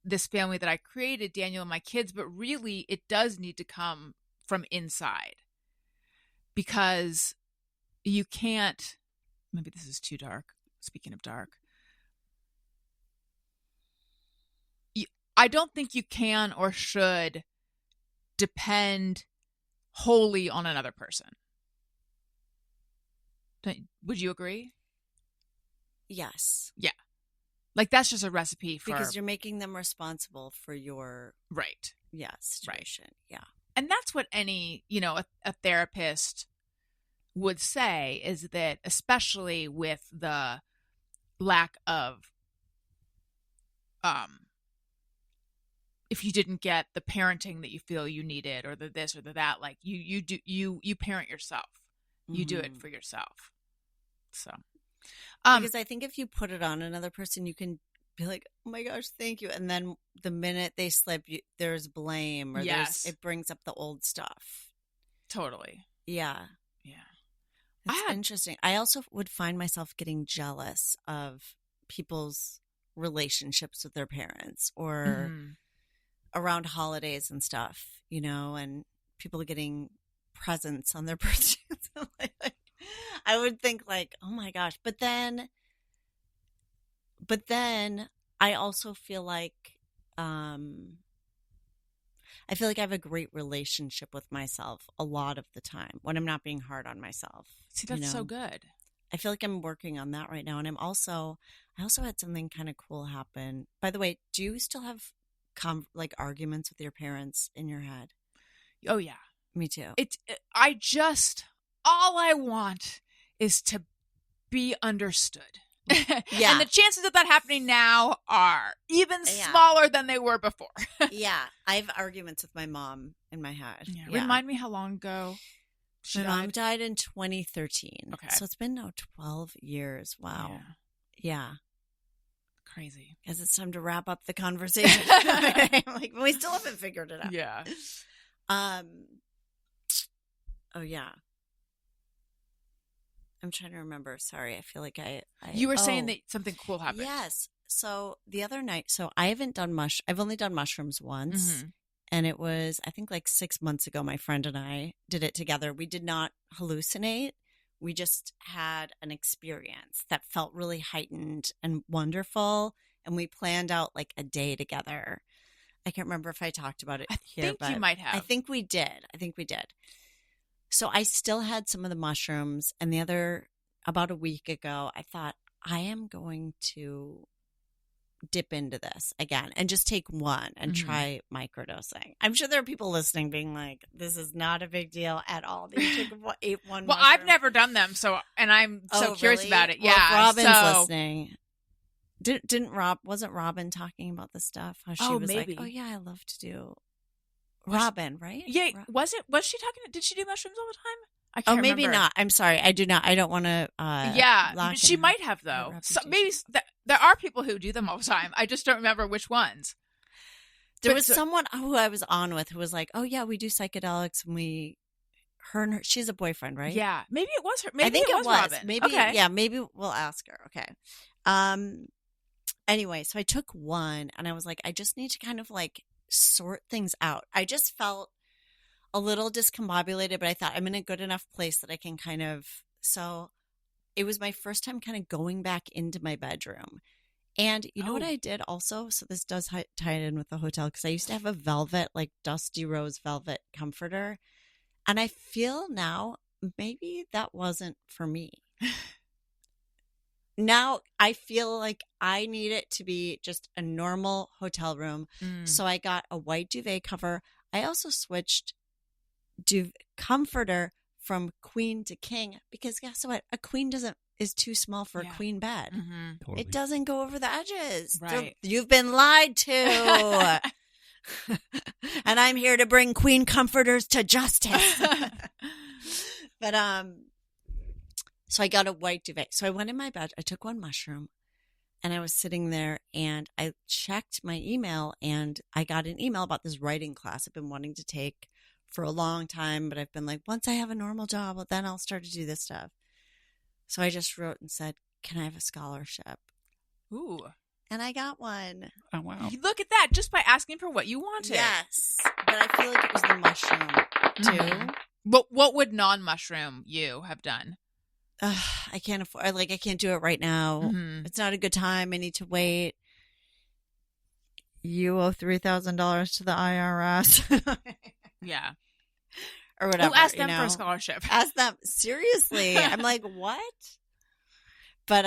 this family that I created, Daniel and my kids, but really it does need to come from inside, because you can't, maybe this is too dark. Speaking of dark, I don't think you can or should depend wholly on another person. Would you agree? Yes. Yeah. Like that's just a recipe for, because you're making them responsible for your right. situation. Right. Yeah. And that's what any, a therapist would say, is that especially with the lack of if you didn't get the parenting that you feel you needed, or the this or the that, like you parent yourself. You do it for yourself. So, because I think if you put it on another person, you can be like, oh my gosh, thank you. And then the minute they slip, there's blame, or it brings up the old stuff. Totally. Yeah. It's interesting. I also would find myself getting jealous of people's relationships with their parents, or around holidays and stuff, and people getting presents on their birthdays. I would think like, oh my gosh. But then I also feel like, I feel like I have a great relationship with myself a lot of the time when I'm not being hard on myself. See, that's so good. I feel like I'm working on that right now. And I also had something kind of cool happen. By the way, do you still have arguments with your parents in your head? Oh yeah. Me too. All I want is to be understood. Yeah. And the chances of that happening now are even smaller than they were before. Yeah. I have arguments with my mom in my head. Yeah. Remind me how long ago my mom died in 2013. Okay. So it's been now 12 years. Wow. Yeah. Crazy. Because it's time to wrap up the conversation. Like, we still haven't figured it out. Yeah. Oh, yeah. I'm trying to remember. Sorry. I feel like you were saying that something cool happened. Yes. So the other night, I've only done mushrooms once. And it was, I think, like 6 months ago, my friend and I did it together. We did not hallucinate. We just had an experience that felt really heightened and wonderful. And we planned out like a day together. I can't remember if I talked about it here, but you might have. I think we did. So I still had some of the mushrooms, and about a week ago, I thought, I am going to dip into this again and just take one and try microdosing. I'm sure there are people listening being like, this is not a big deal at all. They took one Well, mushroom. I've never done them, and I'm so curious about it. Well, yeah. Robin's listening. Wasn't Robin talking about the stuff? How she was maybe. like, oh yeah, I love to do Robin, right? Yeah. Was she talking? Did she do mushrooms all the time? I Oh, can't maybe remember. not. I'm sorry. I do not. I don't want to. Yeah, she might have though. So maybe there are people who do them all the time. I just don't remember which ones. There was someone who I was on with who was like, "Oh yeah, we do psychedelics, and her. She's a boyfriend, right? Yeah, maybe it was her. Maybe I think it was Robin. Maybe, okay. Yeah, maybe we'll ask her. Okay. Anyway, so I took one, and I was like, I just need to kind of like sort things out. I just felt a little discombobulated, but I thought I'm in a good enough place that I can kind of. So it was my first time kind of going back into my bedroom. And you know what I did also? So this does tie it in with the hotel, because I used to have a velvet, like dusty rose velvet comforter. And I feel now maybe that wasn't for me. Now I feel like I need it to be just a normal hotel room. So I got a white duvet cover. I also switched comforter from queen to king, because guess what? A queen is too small for a queen bed. Mm-hmm. Totally. It doesn't go over the edges. Right. You've been lied to. And I'm here to bring queen comforters to justice. But so I got a white duvet. So I went in my bed. I took one mushroom, and I was sitting there, and I checked my email, and I got an email about this writing class I've been wanting to take for a long time, but I've been like, once I have a normal job, well, then I'll start to do this stuff. So I just wrote and said, can I have a scholarship? Ooh. And I got one. Oh, wow. Look at that, just by asking for what you wanted. Yes. But I feel like it was the mushroom, too. Mm-hmm. What would non-mushroom you have done? I can't afford, I can't do it right now. Mm-hmm. It's not a good time. I need to wait. You owe $3,000 to the IRS. Yeah. Or whatever. Who asked them for a scholarship? Ask them. Seriously. I'm like, what? But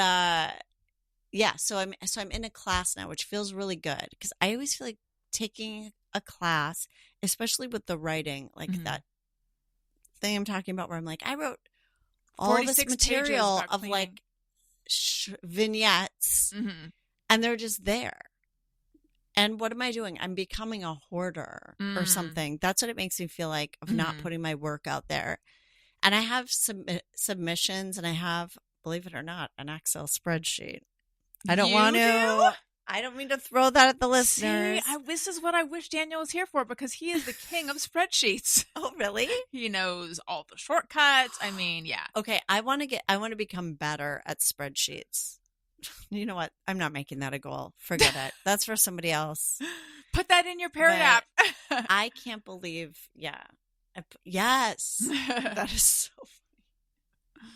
yeah, so I'm in a class now, which feels really good, because I always feel like taking a class, especially with the writing, like that thing I'm talking about, where I'm like, I wrote all this material of like vignettes, and they're just there. And what am I doing? I'm becoming a hoarder or something. That's what it makes me feel like, of not putting my work out there. And I have submissions, and I have, believe it or not, an Excel spreadsheet. I don't want to. I don't mean to throw that at the listeners. See, this is what I wish Daniel was here for, because he is the king of spreadsheets. Oh, really? He knows all the shortcuts. I mean, yeah. Okay, I want to become better at spreadsheets. You know what? I'm not making that a goal. Forget it. That's for somebody else. Put that in your parent app. I can't believe. Yeah. Yes. That is so funny.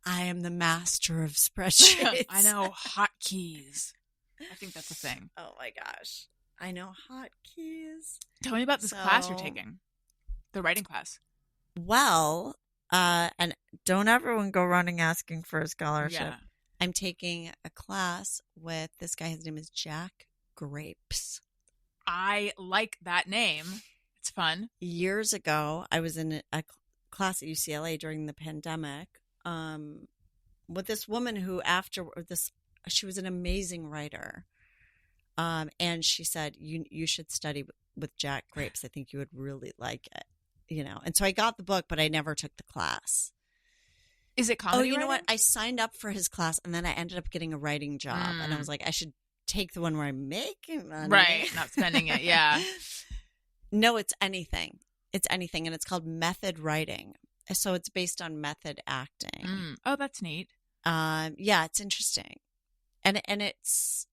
I am the master of spreadsheets. I know hotkeys. I think that's a thing. Oh my gosh. I know hotkeys. Tell me about this class you're taking. The writing class. Well, and don't everyone go running asking for a scholarship. Yeah. I'm taking a class with this guy. His name is Jack Grapes. I like that name. It's fun. Years ago, I was in a class at UCLA during the pandemic with this woman who she was an amazing writer. And she said, you should study with Jack Grapes. I think you would really like it, you know? And so I got the book, but I never took the class. Is it comedy? Oh, you know writing? what? I signed up for his class, and then I ended up getting a writing job. And I was like, I should take the one where I'm making money. Right. Not spending it. Yeah. No, it's anything. It's anything. And it's called method writing. So it's based on method acting. Oh, that's neat. Yeah, it's interesting. And it's,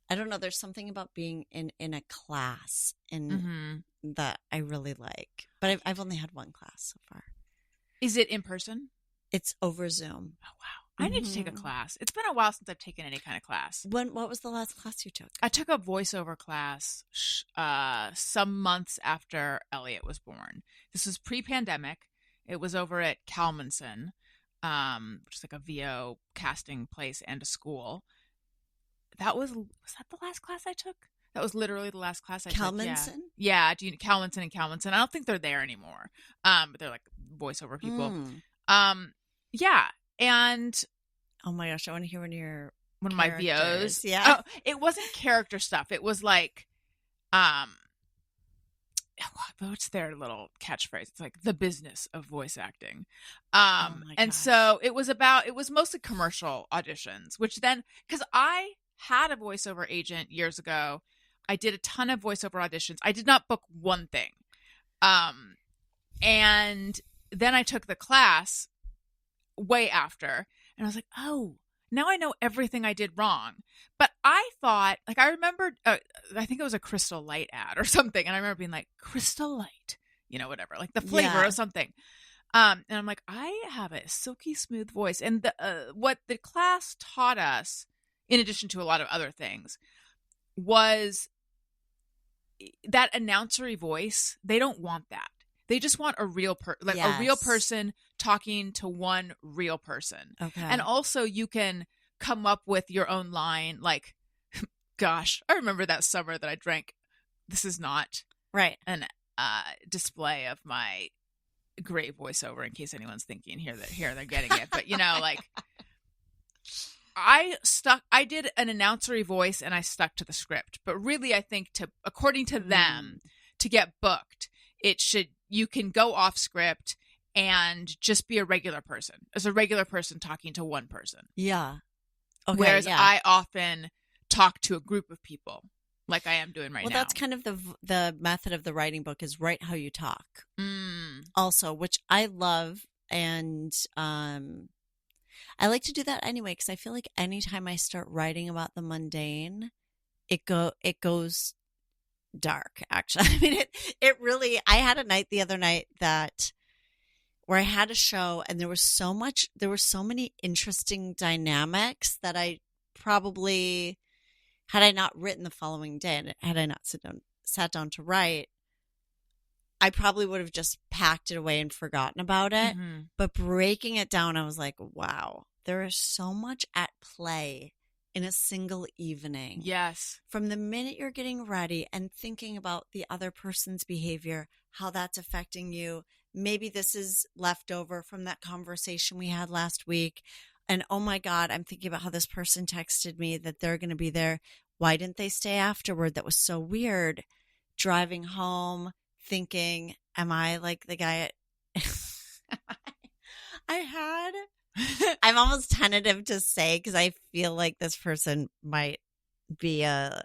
I don't know, there's something about being in a class that I really like. But I've only had one class so far. Is it in person? It's over Zoom. Oh, wow. I need to take a class. It's been a while since I've taken any kind of class. What was the last class you took? I took a voiceover class some months after Elliot was born. This was pre-pandemic. It was over at Kalmanson, which is like a VO casting place and a school. Was that the last class I took? That was literally the last class I took. Kalmanson? Yeah, Kalmanson and Kalmanson. I don't think they're there anymore. But they're like voiceover people. Yeah, and oh my gosh, I want to hear one of my VOs. Yeah. Oh, it wasn't character stuff. It was like, what's their little catchphrase? It's like the business of voice acting. And so it was mostly commercial auditions, which then, because I had a voiceover agent years ago, I did a ton of voiceover auditions. I did not book one thing. And then I took the class way after, and I was like, oh, now I know everything I did wrong. But I thought, like, I remembered, I think it was a Crystal Light ad or something. And I remember being like, Crystal Light, you know, whatever, like the flavor of something. And I'm like, I have a silky smooth voice. And what the class taught us, in addition to a lot of other things, was that announcery voice. They don't want that. They just want a real a real person talking to one real person. Okay. And also you can come up with your own line. Like, gosh, I remember that summer that I drank. This is not an display of my great voiceover, in case anyone's thinking here they're getting it. But you know, like, I did an announcery voice and I stuck to the script. But really, I think according to them, to get booked, you can go off script and just be a regular person, as a regular person talking to one person. Yeah. Okay, whereas I often talk to a group of people, like I am doing right now. Well, that's kind of the method of the writing book, is write how you talk. Also, which I love. And I like to do that anyway, because I feel like anytime I start writing about the mundane, it goes dark, actually. I mean, it really, I had a night the other night where I had a show, and there were so many interesting dynamics that I probably, had I not written the following day, and had I not sat down to write, I probably would have just packed it away and forgotten about it. Mm-hmm. But breaking it down, I was like, wow, there is so much at play in a single evening. Yes. From the minute you're getting ready and thinking about the other person's behavior, how that's affecting you. Maybe this is leftover from that conversation we had last week. And oh my God, I'm thinking about how this person texted me that they're going to be there. why didn't they stay afterward? That was so weird. Driving home thinking, am I like the guy I'm almost tentative to say because I feel like this person might be a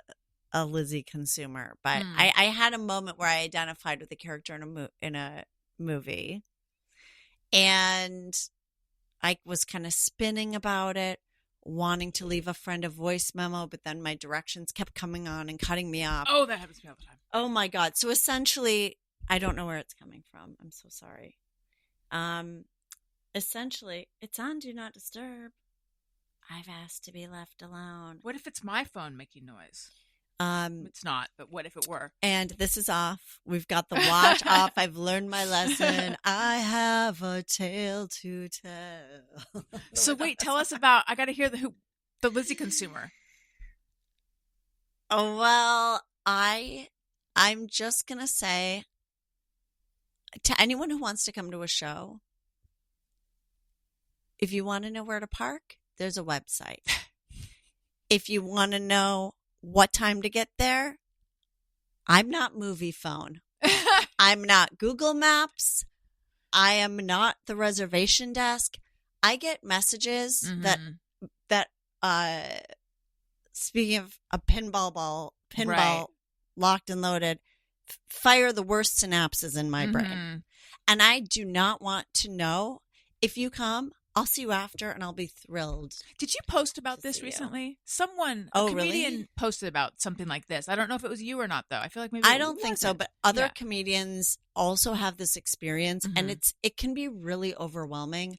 Lizzy consumer, but I had a moment where I identified with the character in a movie, and I was kind of spinning about it, wanting to leave a friend a voice memo, but then my directions kept coming on and cutting me off. Oh, that happens to me all the time. Oh my God. So essentially, I don't know where it's coming from. I'm so sorry. Essentially, it's on Do Not Disturb. I've asked to be left alone. What if it's my phone making noise? It's not, but what if it were? And this is off. We've got the watch off. I've learned my lesson. I have a tale to tell. So wait, tell us about, I got to hear the Lizzy consumer. Oh, well, I'm just going to say to anyone who wants to come to a show, if you want to know where to park, there's a website. If you want to know what time to get there, I'm not Movie Phone. I'm not Google Maps. I am not the reservation desk. I get messages that speaking of a pinball right. Locked and loaded, fire the worst synapses in my brain. And I do not want to know. If you come, I'll see you after, and I'll be thrilled. Did you post about this recently? Someone, a comedian, really? Posted about something like this. I don't know if it was you or not, though. I feel like maybe I don't think so, but other comedians also have this experience, and it can be really overwhelming.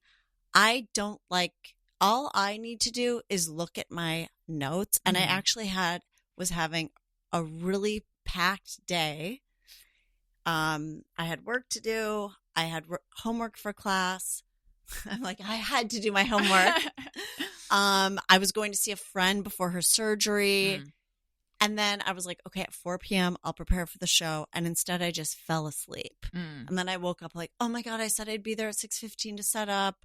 I don't like. All I need to do is look at my notes, and I actually was having a really packed day. I had work to do. I had homework for class. I'm like, I had to do my homework. I was going to see a friend before her surgery. And then I was like, okay, at 4 p.m., I'll prepare for the show. And instead, I just fell asleep. And then I woke up like, oh my God, I said I'd be there at 6:15 to set up.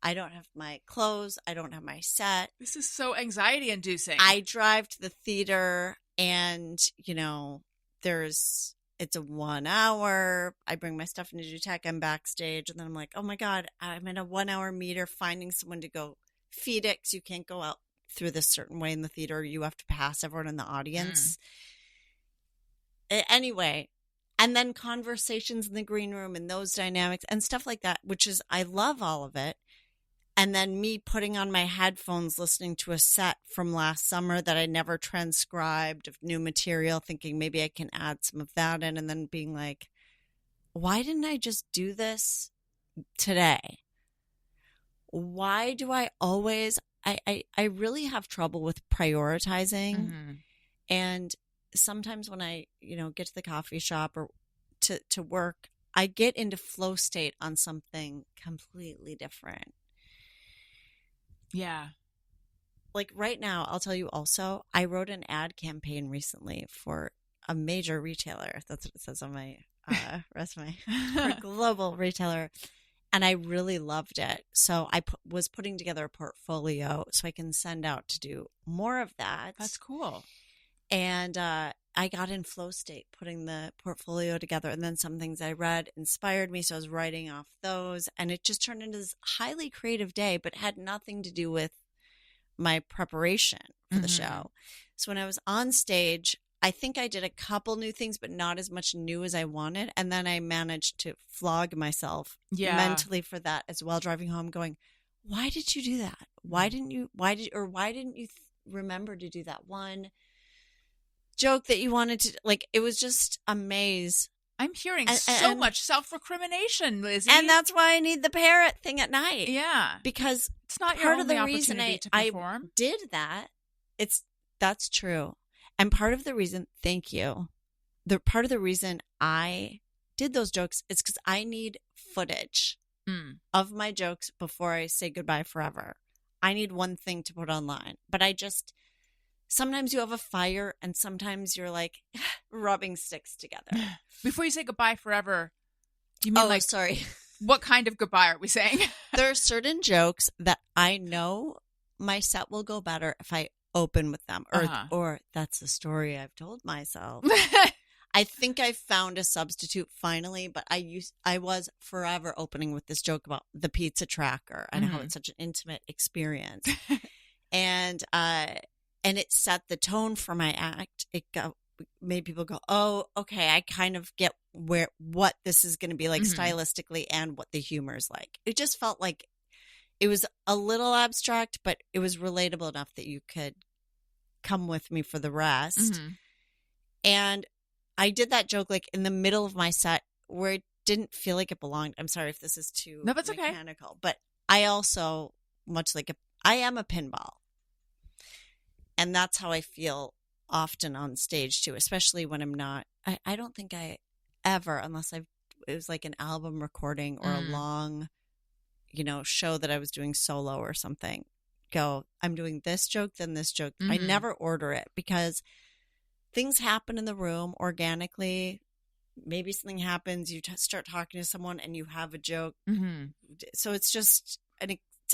I don't have my clothes. I don't have my set. This is so anxiety inducing. I drive to the theater and, it's a 1 hour. I bring my stuff into tech. I'm backstage. And then I'm like, oh my God, I'm in a 1 hour meter finding someone to go feed it because you can't go out through this certain way in the theater. You have to pass everyone in the audience. Anyway, and then conversations in the green room and those dynamics and stuff like that, which is, I love all of it. And then me putting on my headphones, listening to a set from last summer that I never transcribed of new material, thinking maybe I can add some of that in, and then being like, why didn't I just do this today? Why do I always, I really have trouble with prioritizing. And sometimes when I, get to the coffee shop or to work, I get into flow state on something completely different. Yeah. Like right now, I'll tell you also, I wrote an ad campaign recently for a major retailer. That's what it says on my resume. For a global retailer. And I really loved it. So I was putting together a portfolio so I can send out to do more of that. That's cool. And I got in flow state putting the portfolio together. And then some things I read inspired me. So I was writing off those. And it just turned into this highly creative day, but had nothing to do with my preparation for the show. So when I was on stage, I think I did a couple new things, but not as much new as I wanted. And then I managed to flog myself mentally for that as well, driving home going, why did you do that? Why didn't you remember to do that one joke that you wanted to, like, it was just a maze. I'm hearing so much self-recrimination, Lizzy. And that's why I need the parrot thing at night. Yeah. Because it's not part your of the only reason opportunity to perform. I did that, that's true. And part of the reason, thank you, part of the reason I did those jokes is because I need footage of my jokes before I say goodbye forever. I need one thing to put online. But sometimes you have a fire and sometimes you're like rubbing sticks together. Before you say goodbye forever, you mean sorry. What kind of goodbye are we saying? There are certain jokes that I know my set will go better if I open with them, or that's the story I've told myself. I think I found a substitute finally, but I was forever opening with this joke about the pizza tracker and how it's such an intimate experience. And it set the tone for my act. It made people go, oh, okay, I kind of get what this is going to be like stylistically and what the humor is like. It just felt like it was a little abstract, but it was relatable enough that you could come with me for the rest. And I did that joke like in the middle of my set where it didn't feel like it belonged. I'm sorry if this is too mechanical, okay. But I also, much like I am a pinball. And that's how I feel often on stage too, especially when I'm not, I don't think I ever, unless it was like an album recording or a long, show that I was doing solo or something, I'm doing this joke, then this joke. I never order it because things happen in the room organically. Maybe something happens, you start talking to someone and you have a joke. So it's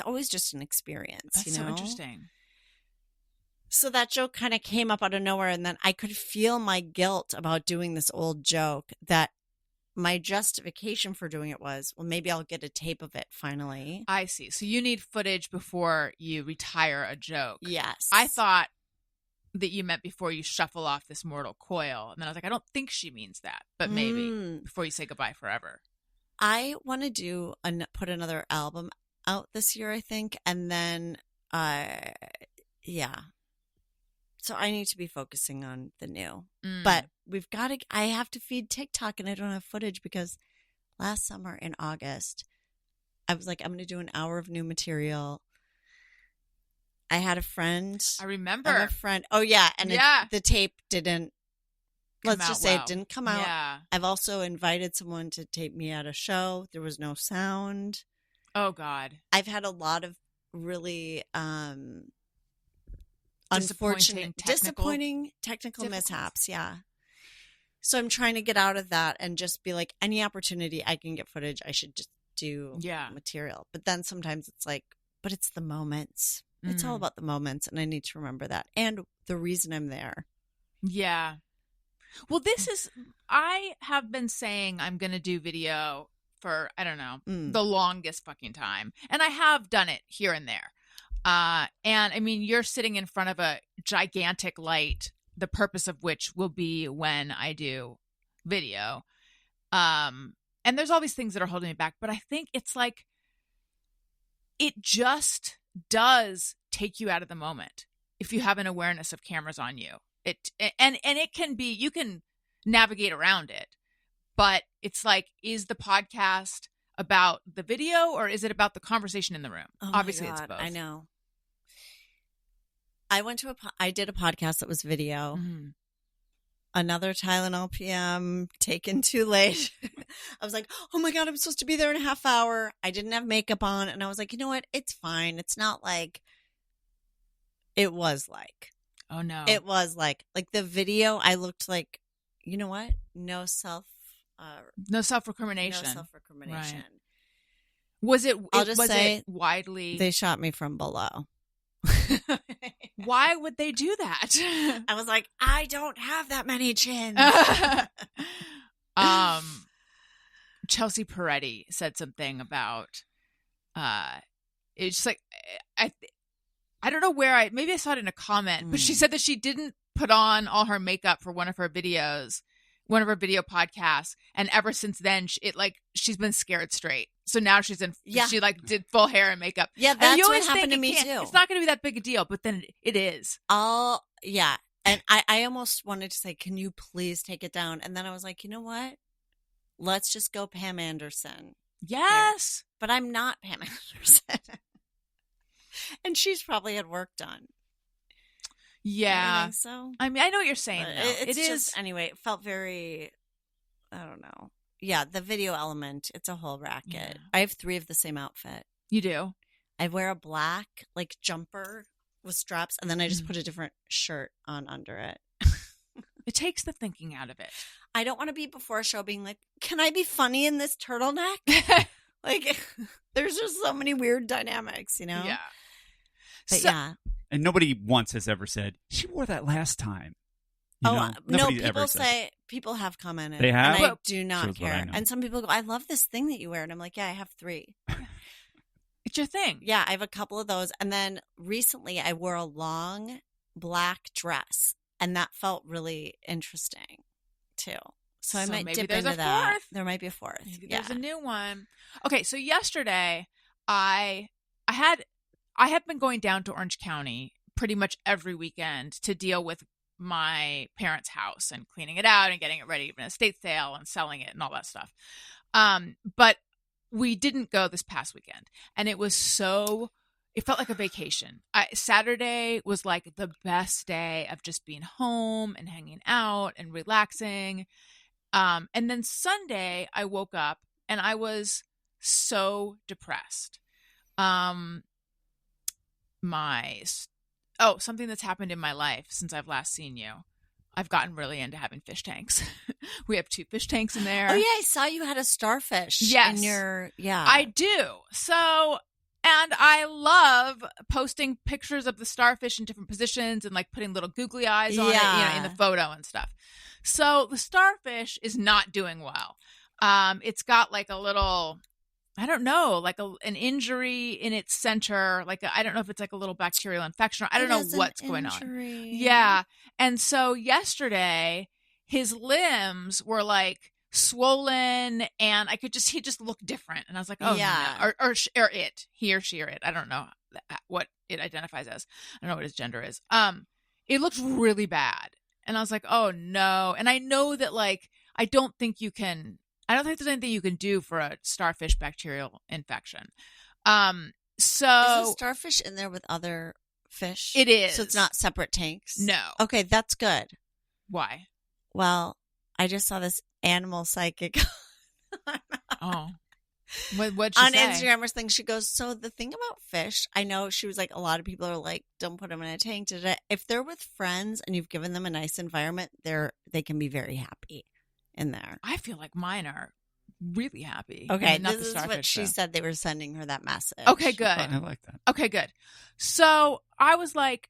always just an experience. That's so interesting. So that joke kind of came up out of nowhere, and then I could feel my guilt about doing this old joke, that my justification for doing it was, well, maybe I'll get a tape of it finally. I see. So you need footage before you retire a joke. Yes. I thought that you meant before you shuffle off this mortal coil. And then I was like, I don't think she means that, but maybe before you say goodbye forever. I want to put another album out this year, I think. And then, so I need to be focusing on the new, but I have to feed TikTok and I don't have footage because last summer in August, I was like, I'm going to do an hour of new material. I had a friend. I remember. A friend. Oh, yeah. And the tape didn't, let's just say it didn't come out. Yeah. I've also invited someone to tape me at a show. There was no sound. Oh, God. I've had a lot of really disappointing technical mishaps. Yeah. So I'm trying to get out of that and just be like, any opportunity I can get footage, I should just do material. But then sometimes it's like, but it's the moments. It's all about the moments, and I need to remember that. And the reason I'm there. Yeah. Well, I have been saying I'm going to do video for, I don't know, the longest fucking time. And I have done it here and there. And I mean, you're sitting in front of a gigantic light, the purpose of which will be when I do video. And there's all these things that are holding me back, but I think it's like, it just does take you out of the moment if you have an awareness of cameras on you. And it can be, you can navigate around it, but it's like, is the podcast about the video or is it about the conversation in the room? Oh, obviously it's both. I know. I did a podcast that was video. Another Tylenol PM taken too late. I was like, oh my God, I'm supposed to be there in a half hour. I didn't have makeup on. And I was like, you know what? It's fine. It's not like it was like. Oh no. It was like the video, I looked like, you know what? No self-recrimination. No self-recrimination. Right. Was it say widely? They shot me from below. Why would they do that? I was like, I don't have that many chins. Chelsea Peretti said something about it's just like I don't know where maybe I saw it in a comment, but she said that she didn't put on all her makeup for one of her video podcasts, and ever since then she's been scared straight. So now she's in. Yeah. She did full hair and makeup. Yeah, that's what happened to me too. It's not going to be that big a deal, but then it is. Yeah, and I almost wanted to say, "Can you please take it down?" And then I was like, you know what? Let's just go Pam Anderson. Yes, but I'm not Pam Anderson, and she's probably had work done. Yeah, you think so. I mean, I know what you're saying. It is anyway. It felt very. I don't know. Yeah, the video element, it's a whole racket. Yeah. I have 3 of the same outfit. You do? I wear a black, jumper with straps, and then I just put a different shirt on under it. It takes the thinking out of it. I don't want to be before a show being like, can I be funny in this turtleneck? There's just so many weird dynamics, you know? Yeah. But yeah. And nobody once has ever said, she wore that last time. No, Nobody's people ever say, people have commented. They have? And I do not Shows what I care. know. And some people go, I love this thing that you wear. And I'm like, yeah, I have 3. It's your thing. Yeah, I have a couple of those. And then recently I wore a long black dress, and that felt really interesting too. So I might maybe dip there's into a that. fourth. There might be a 4th. Maybe there's a new one. Okay, so yesterday I had been going down to Orange County pretty much every weekend to deal with my parents' house and cleaning it out and getting it ready for an estate sale and selling it and all that stuff. But we didn't go this past weekend, and it felt like a vacation. Saturday was like the best day of just being home and hanging out and relaxing. And then Sunday I woke up and I was so depressed. Something that's happened in my life since I've last seen you. I've gotten really into having fish tanks. We have 2 fish tanks in there. Oh yeah, I saw you had a starfish. Yes. In your, yeah. I do. So, and I love posting pictures of the starfish in different positions and like putting little googly eyes on it, in the photo and stuff. So the starfish is not doing well. It's got like a little, I don't know, like an injury in its center. Like, I don't know if it's like a little bacterial infection. I don't know what's going on. Yeah. And so yesterday his limbs were like swollen and he just looked different. And I was like, oh yeah. No. Or it, he or she or it. I don't know what it identifies as. I don't know what his gender is. It looked really bad. And I was like, oh no. And I know that like, I don't think there's anything you can do for a starfish bacterial infection. So is the starfish in there with other fish? It is. So it's not separate tanks? No. Okay, that's good. Why? Well, I just saw this animal psychic. Oh. What'd she on say? Instagram or thing. She goes, so the thing about fish, I know she was like, a lot of people are like, don't put them in a tank. If they're with friends and you've given them a nice environment, they can be very happy in there. I feel like mine are really happy. Okay, not this is what she said. They were sending her that message. Okay, good. I like that. Okay, good. So I was like,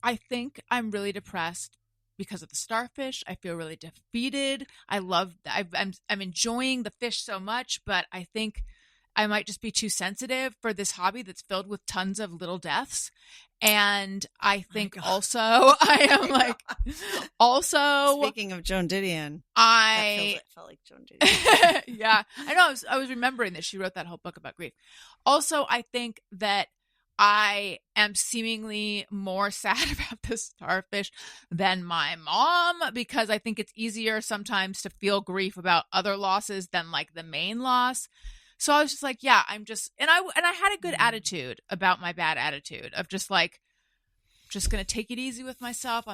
I think I'm really depressed because of the starfish. I feel really defeated. I'm enjoying the fish so much, but I think I might just be too sensitive for this hobby that's filled with tons of little deaths. And I think also I am like, also speaking of Joan Didion, it felt like Joan Didion. Yeah, I know. I was remembering this. She wrote that whole book about grief. Also, I think that I am seemingly more sad about the starfish than my mom, because I think it's easier sometimes to feel grief about other losses than like the main loss. So I was just like, yeah, I'm just, and I had a good attitude about my bad attitude of just like, just going to take it easy with myself.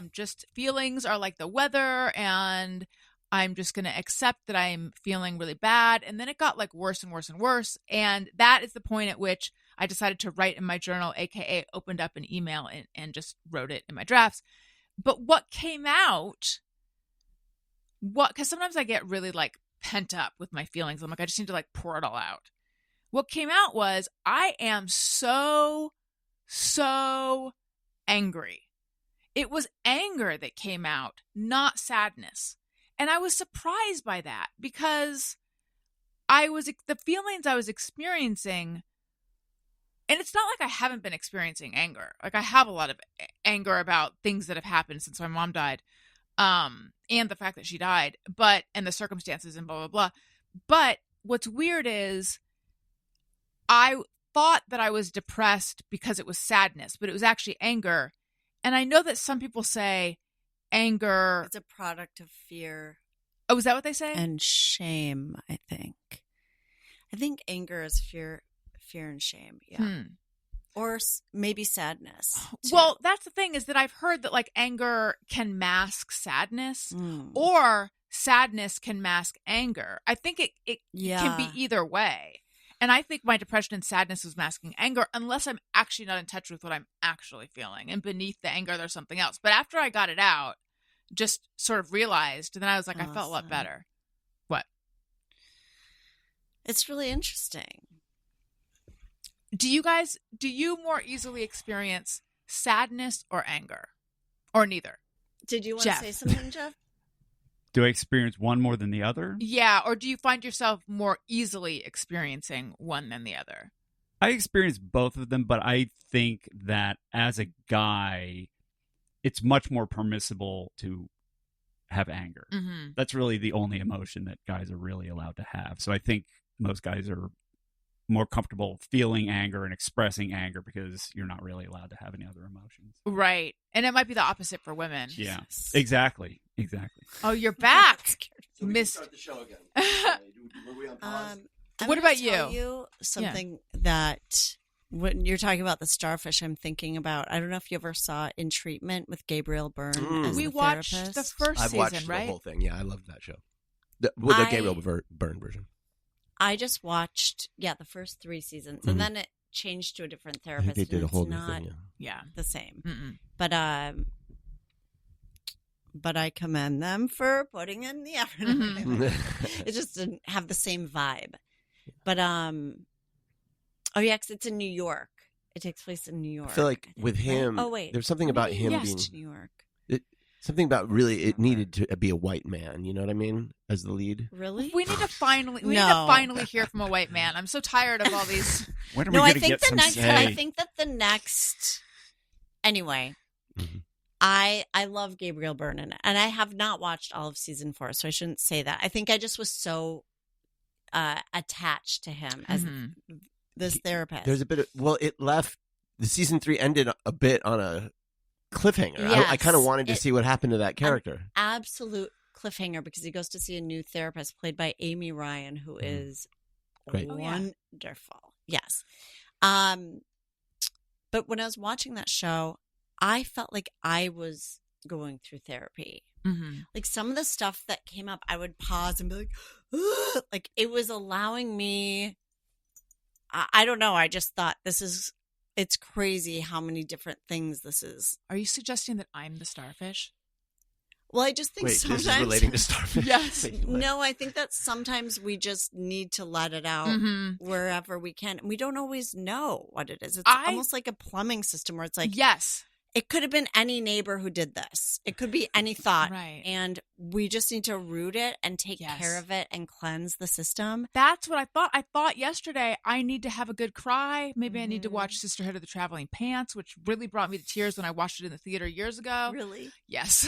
Feelings are like the weather, and I'm just going to accept that I'm feeling really bad. And then it got like worse and worse and worse. And that is the point at which I decided to write in my journal, AKA opened up an email and just wrote it in my drafts. But what came out, because sometimes I get really like pent up with my feelings. I'm like, I just need to like pour it all out. What came out was I am so angry. It was anger that came out, not sadness. And I was surprised by that because the feelings I was experiencing, and it's not like I haven't been experiencing anger. Like I have a lot of anger about things that have happened since my mom died. And the fact that she died, and the circumstances and blah, blah, blah. But what's weird is I thought that I was depressed because it was sadness, but it was actually anger. And I know that some people say anger. It's a product of fear. Oh, is that what they say? And shame, I think. I think anger is fear and shame. Yeah. Or maybe sadness. Too. Well, that's the thing, is that I've heard that like anger can mask sadness or sadness can mask anger. I think it can be either way. And I think my depression and sadness was masking anger, unless I'm actually not in touch with what I'm actually feeling. And beneath the anger, there's something else. But after I got it out, just sort of realized, and then I was like, I felt a lot better. What? It's really interesting. Do you more easily experience sadness or anger? Or neither? Did you want to say something, Jeff? Do I experience one more than the other? Yeah, or do you find yourself more easily experiencing one than the other? I experience both of them, but I think that as a guy, it's much more permissible to have anger. Mm-hmm. That's really the only emotion that guys are really allowed to have. So I think most guys are more comfortable feeling anger and expressing anger because you're not really allowed to have any other emotions. Right. And it might be the opposite for women. Yeah, exactly. Oh, you're back. So we can start the show again. Were we on pause? What about tell you something that when you're talking about the starfish, I'm thinking about, I don't know if you ever saw In Treatment with Gabriel Byrne as we the watched therapist. the first I've season, watched right? the whole thing. Yeah, I loved that show. The Gabriel Byrne version. I just watched, the first 3 seasons, and then it changed to a different therapist. They did a whole and new it's thing. not Yeah. the same. Mm-mm. But I commend them for putting in the effort. Mm-hmm. It just didn't have the same vibe. But because it's in New York. It takes place in New York. I feel like with him, there's something about him being New York. something about really it needed to be a white man. You know what I mean? As the lead. Really? We need to finally hear from a white man. I'm so tired of all these. When are we going to get some say? I think that the next. Anyway, I love Gabriel Byrne, and I have not watched all of season 4, so I shouldn't say that. I think I just was so attached to him as this therapist. There's a bit of it left. The season 3 ended a bit on a cliffhanger. Yes, I kind of wanted to see what happened to that character. Absolute cliffhanger, because he goes to see a new therapist played by Amy Ryan, who is Great. Wonderful. Yes. But when I was watching that show, I felt like I was going through therapy. Mm-hmm. Like some of the stuff that came up, I would pause and be like, ugh! Like it was allowing me. I don't know. I just thought it's crazy how many different things this is. Are you suggesting that I'm the starfish? Well, I just think sometimes this is relating to starfish. Yes. No, I think that sometimes we just need to let it out wherever we can. We don't always know what it is. It's almost like a plumbing system where it's like, yes, it could have been any neighbor who did this. It could be any thought. Right. And we just need to root it and take care of it and cleanse the system. That's what I thought. I thought yesterday I need to have a good cry. Maybe I need to watch Sisterhood of the Traveling Pants, which really brought me to tears when I watched it in the theater years ago. Really? Yes.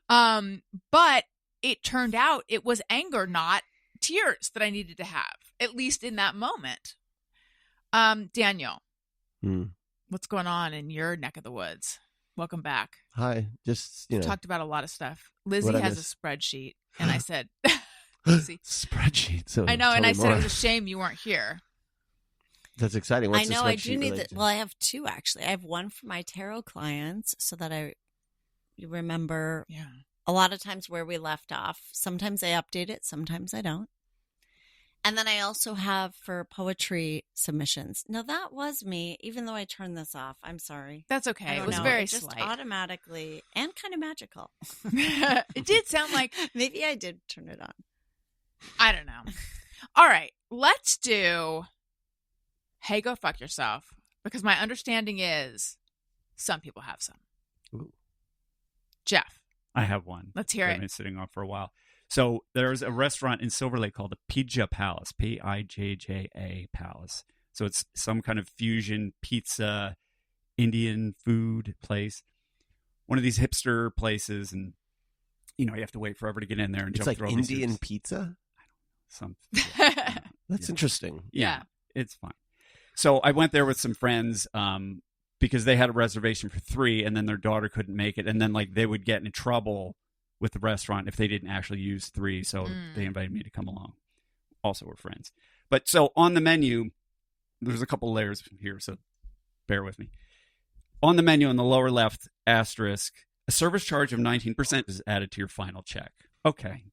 But it turned out it was anger, not tears, that I needed to have, at least in that moment. Daniel. What's going on in your neck of the woods? Welcome back. Hi. Just, We've talked about a lot of stuff. Lizzy has a spreadsheet, and I said, spreadsheet. So I know, and I said it was a shame you weren't here. That's exciting. What's I know. the I do need that. Well, I have 2 actually. I have one for my tarot clients so that I remember a lot of times where we left off. Sometimes I update it, sometimes I don't. And then I also have for poetry submissions. Now, that was me, even though I turned this off. I'm sorry. That's okay. It was know. very it just slight. automatically and kind of magical. It did sound like... Maybe I did turn it on. I don't know. All right. Let's do Hey, Go Fuck Yourself. Because my understanding is some people have some. Ooh. Jeff. I have one. Let's hear it. I've been sitting on for a while. So there's a restaurant in Silver Lake called the Pijja Palace, Pijja Palace. So it's some kind of fusion pizza, Indian food place. One of these hipster places, and you have to wait forever to get in there and it's jump like through all these Indian hoops. pizza. That's interesting. Yeah, it's fine. So I went there with some friends because they had a reservation for 3, and then their daughter couldn't make it, and then they would get in trouble with the restaurant if they didn't actually use 3, so they invited me to come along. Also, we're friends. But so on the menu, there's a couple layers here, so bear with me. On the menu on the lower left, asterisk, a service charge of 19% is added to your final check. Okay.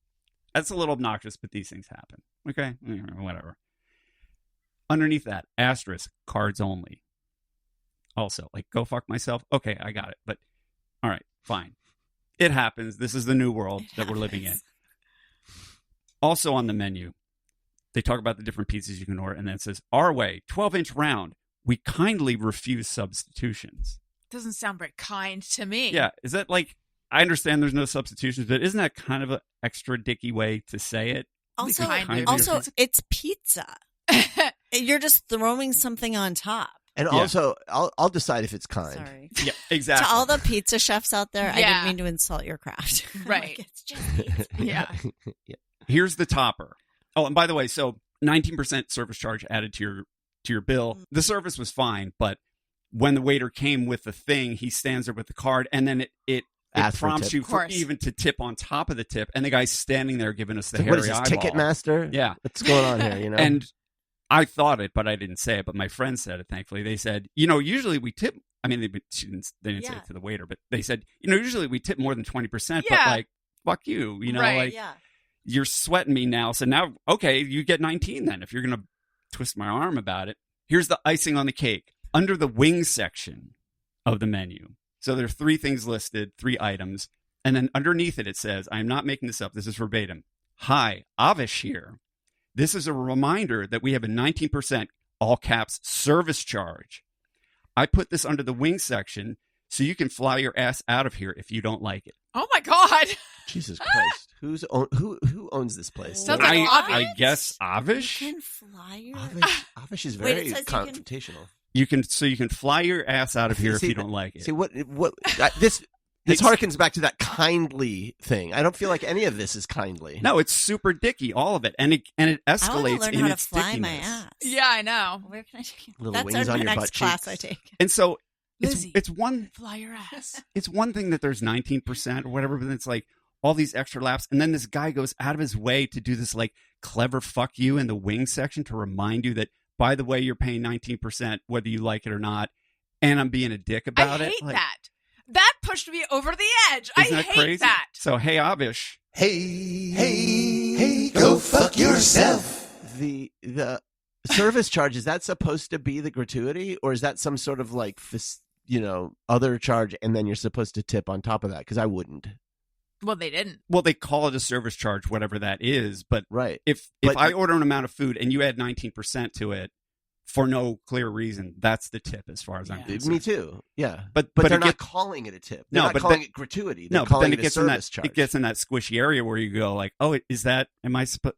That's a little obnoxious, but these things happen. Okay? Whatever. Underneath that, asterisk, cards only. Also, go fuck myself. Okay, I got it. But, all right, fine. It happens. This is the new world that we're living in. Also on the menu, they talk about the different pizzas you can order, and then it says, our way, 12-inch round. We kindly refuse substitutions. Doesn't sound very kind to me. Yeah. Is that like, I understand there's no substitutions, but isn't that kind of an extra dicky way to say it? Also, Kind of. also, it's pizza. You're just throwing something on top. And also, I'll decide if it's kind. Sorry. Yeah, exactly. To all the pizza chefs out there, I Yeah. didn't mean to insult your craft. Right. Like, it's just pizza. Yeah. Here's the topper. Oh, and by the way, so 19% service charge added to your bill. The service was fine, but when the waiter came with the thing, he stands there with the card, and then it Ask for a prompts tip. you Of for course. even to tip on top of the tip, and the guy's standing there giving us the So hairy what is this, eyeball. Ticketmaster? Yeah. What's going on here, you know? And I thought it, but I didn't say it. But my friend said it, thankfully. They said, usually we tip. I mean, they didn't say Yeah. it to the waiter, but they said, usually we tip more than 20%, but Yeah. like, fuck you. Right. Like, Yeah. you're sweating me now. So now, okay, you get 19 then if you're going to twist my arm about it. Here's the icing on the cake. Under the wings section of the menu. So there are 3 things listed, 3 items. And then underneath it says, I'm not making this up. This is verbatim. Hi, Avish here. This is a reminder that we have a 19% all caps service charge. I put this under the wing section so you can fly your ass out of here if you don't like it. Oh my God. Jesus Christ. Who owns this place? Sounds like I Avish. guess You Avish. can fly your... Avish is Wait, very it says you can- confrontational. You can fly your ass out of here if See, you don't like it. See what this harkens back to that kindly thing. I don't feel like any of this is kindly. No, it's super dicky, all of it, and it I want escalates to learn in how to its fly my dickiness. ass. Yeah, I know. Where can I take Little That's wings our on your next butt class cheeks. I take. And so Lizzy. it's one Fly your ass. it's one thing that there's 19% or whatever, but then it's like all these extra laps, and then this guy goes out of his way to do this like clever fuck you in the wing section to remind you that, by the way, you're paying 19% whether you like it or not, and I'm being a dick about I it. hate Like, that. That pushed me over the edge. I isn't that hate crazy? that. So hey, Avish, Hey, go fuck yourself. The service charge, is that supposed to be the gratuity, or is that some sort of like other charge and then you're supposed to tip on top of that? Because I wouldn't. Well, they didn't. well, they call it a service charge, whatever that is, but Right. if But- I order an amount of food and you add 19% to it for no clear reason, that's the tip as far as I'm Yeah. concerned. Me too. Yeah. But But it they're not gets- calling it a tip. They're No, not but calling then- it gratuity. They're No, but calling then it a service charge. it gets in that squishy area where you go like, oh, is that? Am I supposed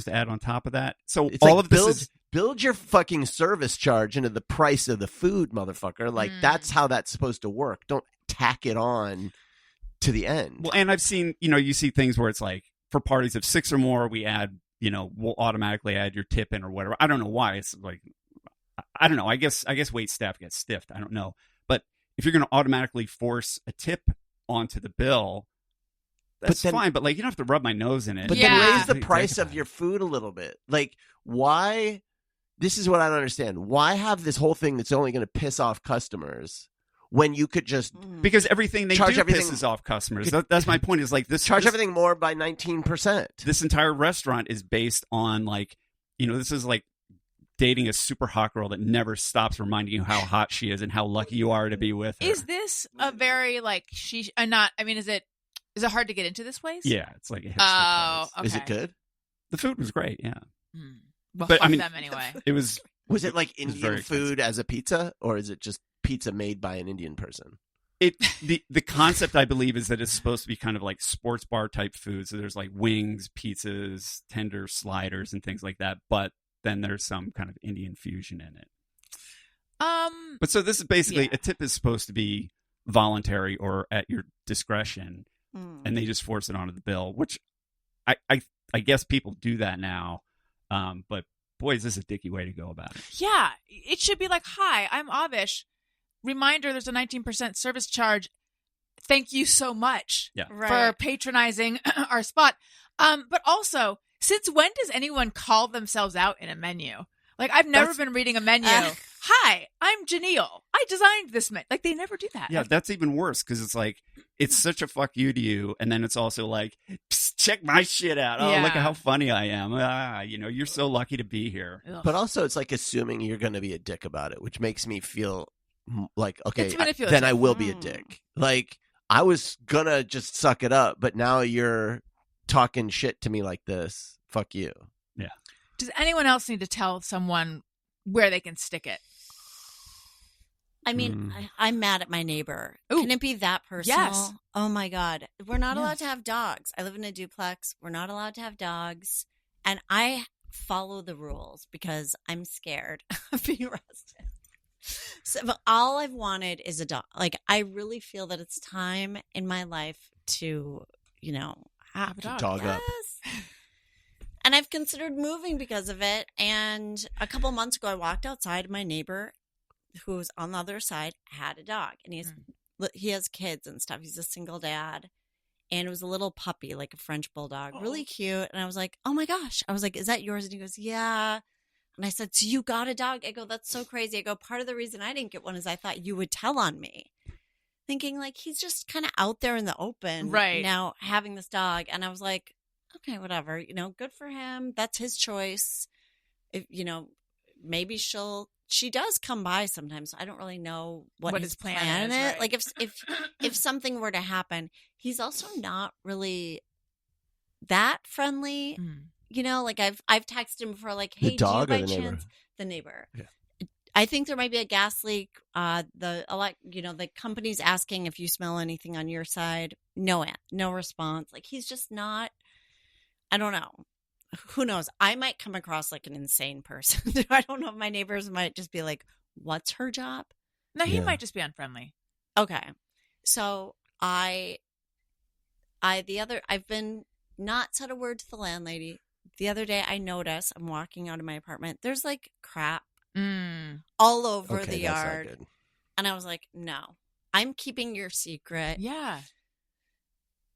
to add on top of that? So It's all like of this build your fucking service charge into the price of the food, motherfucker. Like that's how that's supposed to work. Don't tack it on to the end. well, and I've seen, you see things where it's like for parties of 6 or more, we add, we'll automatically add your tip in or whatever. I don't know why. It's like, I don't know. I guess wait staff gets stiffed. I don't know. But if you're going to automatically force a tip onto the bill, that's then- fine. But like, you don't have to rub my nose in it. But Yeah. then raise the Think price about of it. your food a little bit. Like, why? This is what I don't understand. Why have this whole thing that's only going to piss off customers when you could just Because everything they Charge do everything- pisses off customers. That's my point. Is like this charge this- everything more by 19%? This entire restaurant is based on like, this is like dating a super hot girl that never stops reminding you how hot she is and how lucky you are to be with her. Is this a very like not? I mean, is it hard to get into this place? Yeah, it's like a hipster Oh, place. okay. Is it good? The food was great. Yeah, Well, But, fuck I mean- them anyway. it was. Was it like was very Indian expensive. food as a pizza, or is it just pizza made by an Indian person? The concept, I believe, is that it's supposed to be kind of like sports bar type food. So there's like wings, pizzas, tender sliders, and things like that. But then there's some kind of Indian fusion in it. But so this is basically Yeah. a tip is supposed to be voluntary or at your discretion, and they just force it onto the bill, which I guess people do that now. But boy, is this a dicky way to go about it. Yeah, it should be like, "Hi, I'm Avish. Reminder: there's a 19% service charge. Thank you so much Yeah. for patronizing our spot." But also, since when does anyone call themselves out in a menu? Like, I've never been reading a menu. Hi, I'm Janelle. I designed this menu. Like, they never do that. Yeah, that's even worse because it's like it's such a fuck you to you, and then it's also like, "Psst, check my shit out. Oh, Yeah. look at how funny I am. You're so lucky to be here. Ugh. But also, it's like assuming you're going to be a dick about it, which makes me feel like, okay, It's manipulative. then I will be a dick. Like, I was going to just suck it up, but now you're talking shit to me like this. Fuck you. Does anyone else need to tell someone where they can stick it? I mean, I'm mad at my neighbor. Ooh. Can it be that personal? Yes. Oh my God. We're not Yeah. allowed to have dogs. I live in a duplex. We're not allowed to have dogs. And I follow the rules because I'm scared of being arrested. So but all I've wanted is a dog. Like, I really feel that it's time in my life to, Have a dog. Dog up. Yes. And I've considered moving because of it. And a couple months ago, I walked outside. My neighbor, who was on the other side, had a dog, and he has kids and stuff. He's a single dad, and it was a little puppy, like a French bulldog, really cute. And I was like, "Oh my gosh!" I was like, "Is that yours?" And he goes, "Yeah." And I said, "So you got a dog?" I go, "That's so crazy." I go, "Part of the reason I didn't get one is I thought you would tell on me." Thinking like he's just kind of out there in the open Right now having this dog. And I was like, okay, whatever, good for him. That's his choice. If, maybe she does come by sometimes. I don't really know what his plan is. Right. Like if something were to happen, he's also not really that friendly. Like I've texted him before, like, hey, The dog do you or by the neighbor? chance the neighbor? Yeah. I think there might be a gas leak. The company's asking if you smell anything on your side. No response. Like, he's just not. I don't know. Who knows? I might come across like an insane person. I don't know if my neighbors might just be like, "What's her job?" No, he Yeah. might just be unfriendly. Okay, so I've been not said a word to the landlady. The other day, I noticed I'm walking out of my apartment. There's like crap all over Okay, the that's not yard. good. And I was like, no, I'm keeping your secret. Yeah.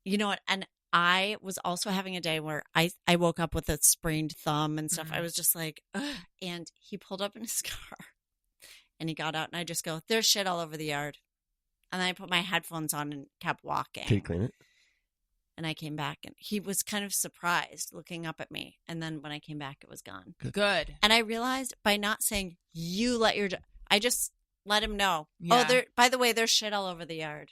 You know what? And I was also having a day where I woke up with a sprained thumb and stuff. I was just like, ugh. And he pulled up in his car and he got out and I just go, there's shit all over the yard. And then I put my headphones on and kept walking. Can you clean it? And I came back and he was kind of surprised looking up at me. And then when I came back, it was gone. Good. And I realized by not saying, you let your, I just let him know. Yeah. Oh, by the way, there's shit all over the yard.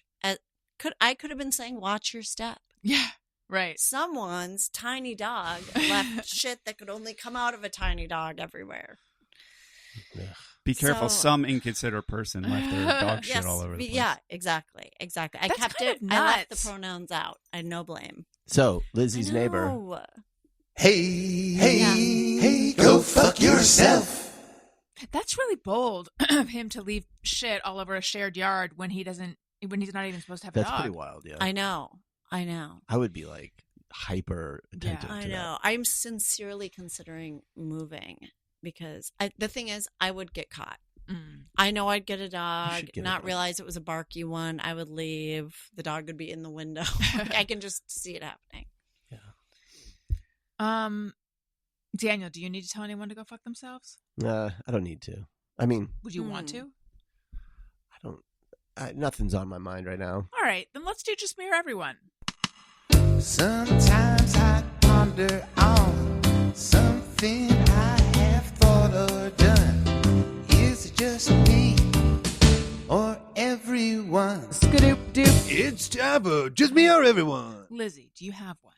I could have been saying, watch your step. Yeah. Right. Someone's tiny dog left shit that could only come out of a tiny dog everywhere. Be careful. So- Some inconsiderate person left their dog shit all over the place. Yeah, exactly. I That's kept kind it. of I left nuts. the pronouns out. I had no blame. So, Lizzie's I neighbor. know. Hey, go fuck yourself. That's really bold of him to leave shit all over a shared yard when he's not even supposed to have a That's dog. pretty wild, yeah. I know. I would be like hyper attentive Yeah. to I know. I'm sincerely considering moving because the thing is, I would get caught. I know I'd get a dog, should get a not dog. realize it was a barky one. I would leave. The dog would be in the window. I can just see it happening. Daniel, do you need to tell anyone to go fuck themselves? that. I don't need to. I mean, Would you want to? I don't. Nothing's on my mind right now. All right, then let's do just mirror everyone. Sometimes I ponder on something I have thought or done. Is it just me or everyone? Skadoop doop. It's time for just me or everyone. Lizzie, do you have one?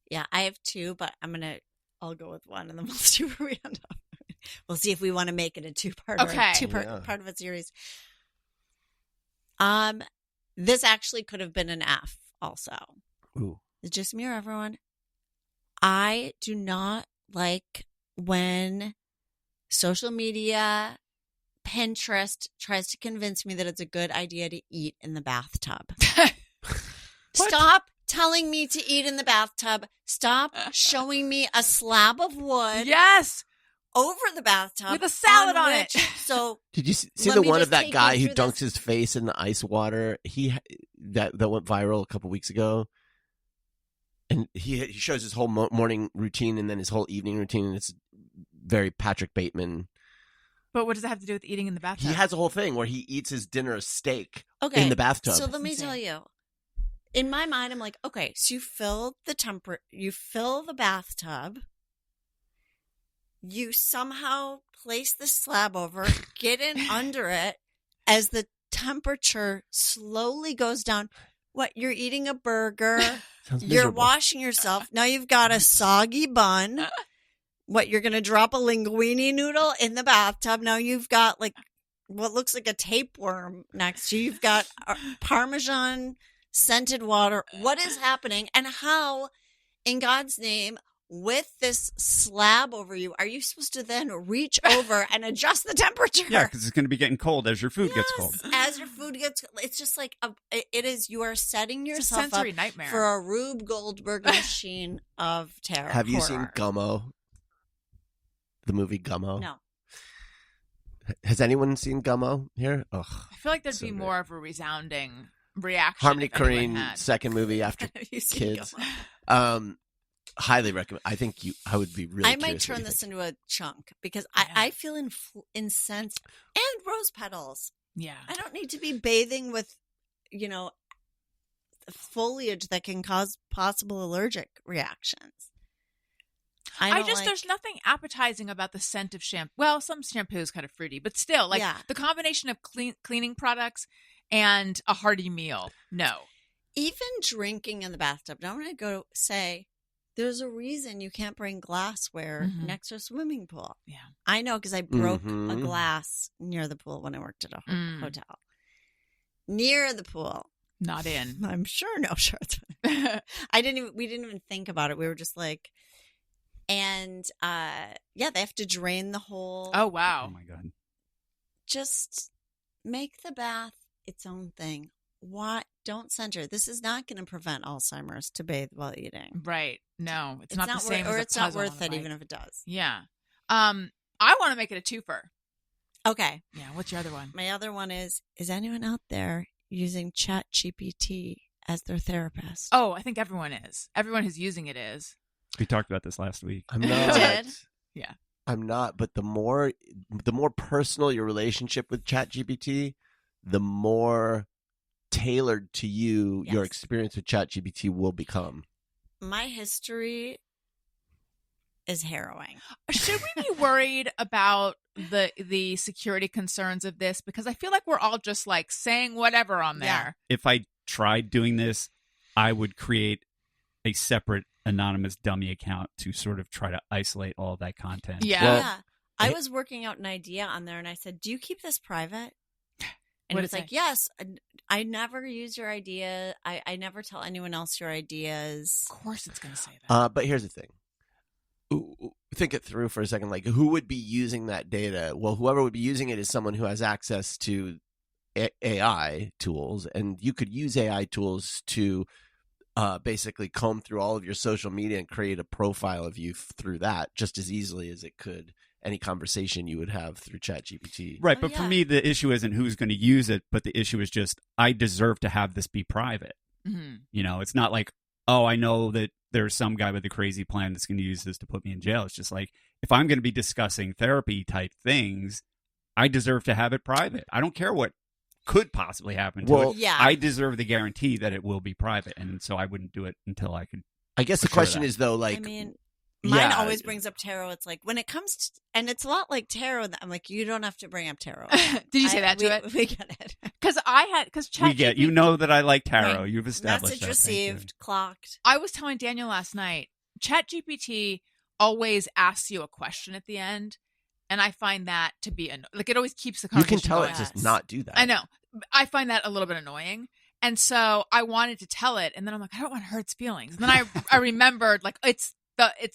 Yeah, I have two, but I'll go with one, and then we'll see where we end up. We'll see if we want to make it a two-part Okay. part of a series. This actually could have been an F also. Ooh. It's just me or everyone. I do not like when social media, Pinterest tries to convince me that it's a good idea to eat in the bathtub. Stop telling me to eat in the bathtub. Stop showing me a slab of wood Yes. over the bathtub With a salad on it. So Did you see Let the me one just of that take guy you who through dunks his face in the ice water? That went viral a couple weeks ago, and he shows his whole morning routine and then his whole evening routine, and it's very Patrick Bateman. But what does that have to do with eating in the bathtub? He has a whole thing where he eats his dinner of steak okay, in the bathtub. So let me insane. tell you. In my mind, I'm like, okay, so you fill the bathtub. You somehow place the slab over, get in under it as the temperature slowly goes down. What, you're eating a burger, Sounds you're miserable. washing yourself. Now you've got a soggy bun. What, you're going to drop a linguine noodle in the bathtub. Now you've got like what looks like a tapeworm next to you. You've got Parmesan scented water. What is happening? And how, in God's name, with this slab over you, are you supposed to then reach over and adjust the temperature? Yeah, because it's going to be getting cold as your food gets cold. As your food gets, it's just like it is. You are setting It's a yourself sensory up nightmare. for a Rube Goldberg machine of terror. Have you horror. seen Gummo? The movie Gummo? No. Has anyone seen Gummo here? Ugh. I feel like there'd So be good. more of a resounding reaction. Harmony if anyone Korine, had. second movie after Have you seen kids. Gummo? Highly recommend. I think I would be really I might curious what turn you this think. into a chunk because Yeah. I feel incensed. And rose petals. Yeah. I don't need to be bathing with, foliage that can cause possible allergic reactions. There's nothing appetizing about the scent of shampoo. Well, some shampoo is kind of fruity, but still, like Yeah. the combination of cleaning products and a hearty meal. No. Even drinking in the bathtub. Now I'm going to go say there's a reason you can't bring glassware Mhm. next to a swimming pool. Yeah. I know because I broke a Mhm. glass near the pool when I worked at a Mm. hotel. Near the pool. Not in. I'm sure no shirts. We didn't even think about it. We were just like, and they have to drain the whole. Oh, Oh wow. my God. Just make the bath its own thing. Why don't center? This is not going to prevent Alzheimer's to bathe while eating. Right. No, it's not the worth, same or as a it's not puzzle on worth a it, bike. even if it does. Yeah. I want to make it a twofer. Okay, Yeah. What's your other one? my other one is anyone out there using ChatGPT as their therapist? Oh, I think everyone is. Everyone who's using it is. We talked about this last week. I'm not. did? Yeah. I'm not. But the more personal your relationship with ChatGPT, the more tailored to you your Yes. experience with ChatGPT will become. My history is harrowing. Should we be worried about the security concerns of this? Because I feel like we're all just like saying whatever on there. Yeah. If I tried doing this, I would create a separate anonymous dummy account to sort of try to isolate all of that content. Yeah. Well, Yeah. I it- was working out an idea on there and I said, do you keep this private? And What'd it was it like, say? yes, I never use your idea. I never tell anyone else your ideas. Of course it's going to say that. But here's the thing. Think it through for a second. Like, who would be using that data? Well, whoever would be using it is someone who has access to AI tools, and you could use AI tools to basically comb through all of your social media and create a profile of you through that just as easily as it could any conversation you would have through ChatGPT. Right, Oh, but for yeah. me, the issue isn't who's going to use it, but the issue is just I deserve to have this be private. Mhm. You know, it's not like, oh, I know that there's some guy with a crazy plan that's going to use this to put me in jail. It's just like, if I'm going to be discussing therapy type things, I deserve to have it private. I don't care what could possibly happen to Well, it. Yeah. I deserve the guarantee that it will be private, and so I wouldn't do it until I could. I guess the For sure question that. is though, like, I mean, mine yeah. always brings up tarot. It's like when it comes to, and it's a lot like tarot. I'm like, you don't have to bring up tarot. Did you say that to it? We get it. Because We get, you know that I like tarot. Right. You've established Message that. Thank you. received, clocked. I was telling Daniel last night, ChatGPT always asks you a question at the end, and I find that to be like it always keeps the you conversation can tell going. it just Yes. not do that. I know. I find that a little bit annoying. And so I wanted to tell it, and then I'm like, I don't want to hurt its feelings. And then I remembered, like, it's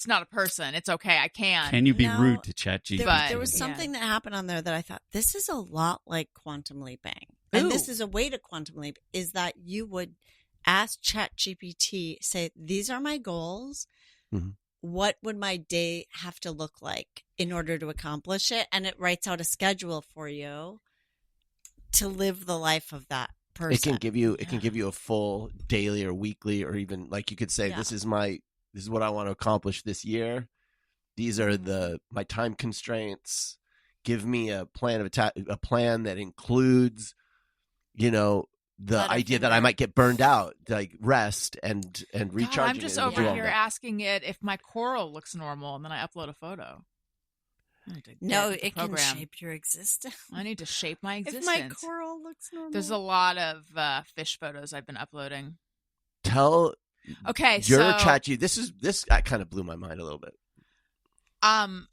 not a person. It's okay. I can. Can you be No, rude to ChatGPT? But- There was yeah. something that happened on there that I thought, this is a lot like quantum leaping. And this Ooh. is a way to quantum leap, is that you would ask ChatGPT, say, these are my goals. Mhm. What would my day have to look like in order to accomplish it? And it writes out a schedule for you to live the life of that person. It can give you a full daily or weekly, or even like you could say, Yeah. this is what I want to accomplish this year. These are my time constraints. Give me a plan a plan that includes, the idea that I Butterfinger. might get burned out, like rest and God, recharging. I'm just and do over all here that. asking it if my coral looks normal, and then I upload a photo. I need to No, get the it can program. shape your existence. I need to shape my If existence. my coral looks normal. There's a lot of fish photos I've been uploading. Tell Okay, your so ChatGPT. This kind of blew my mind a little bit. I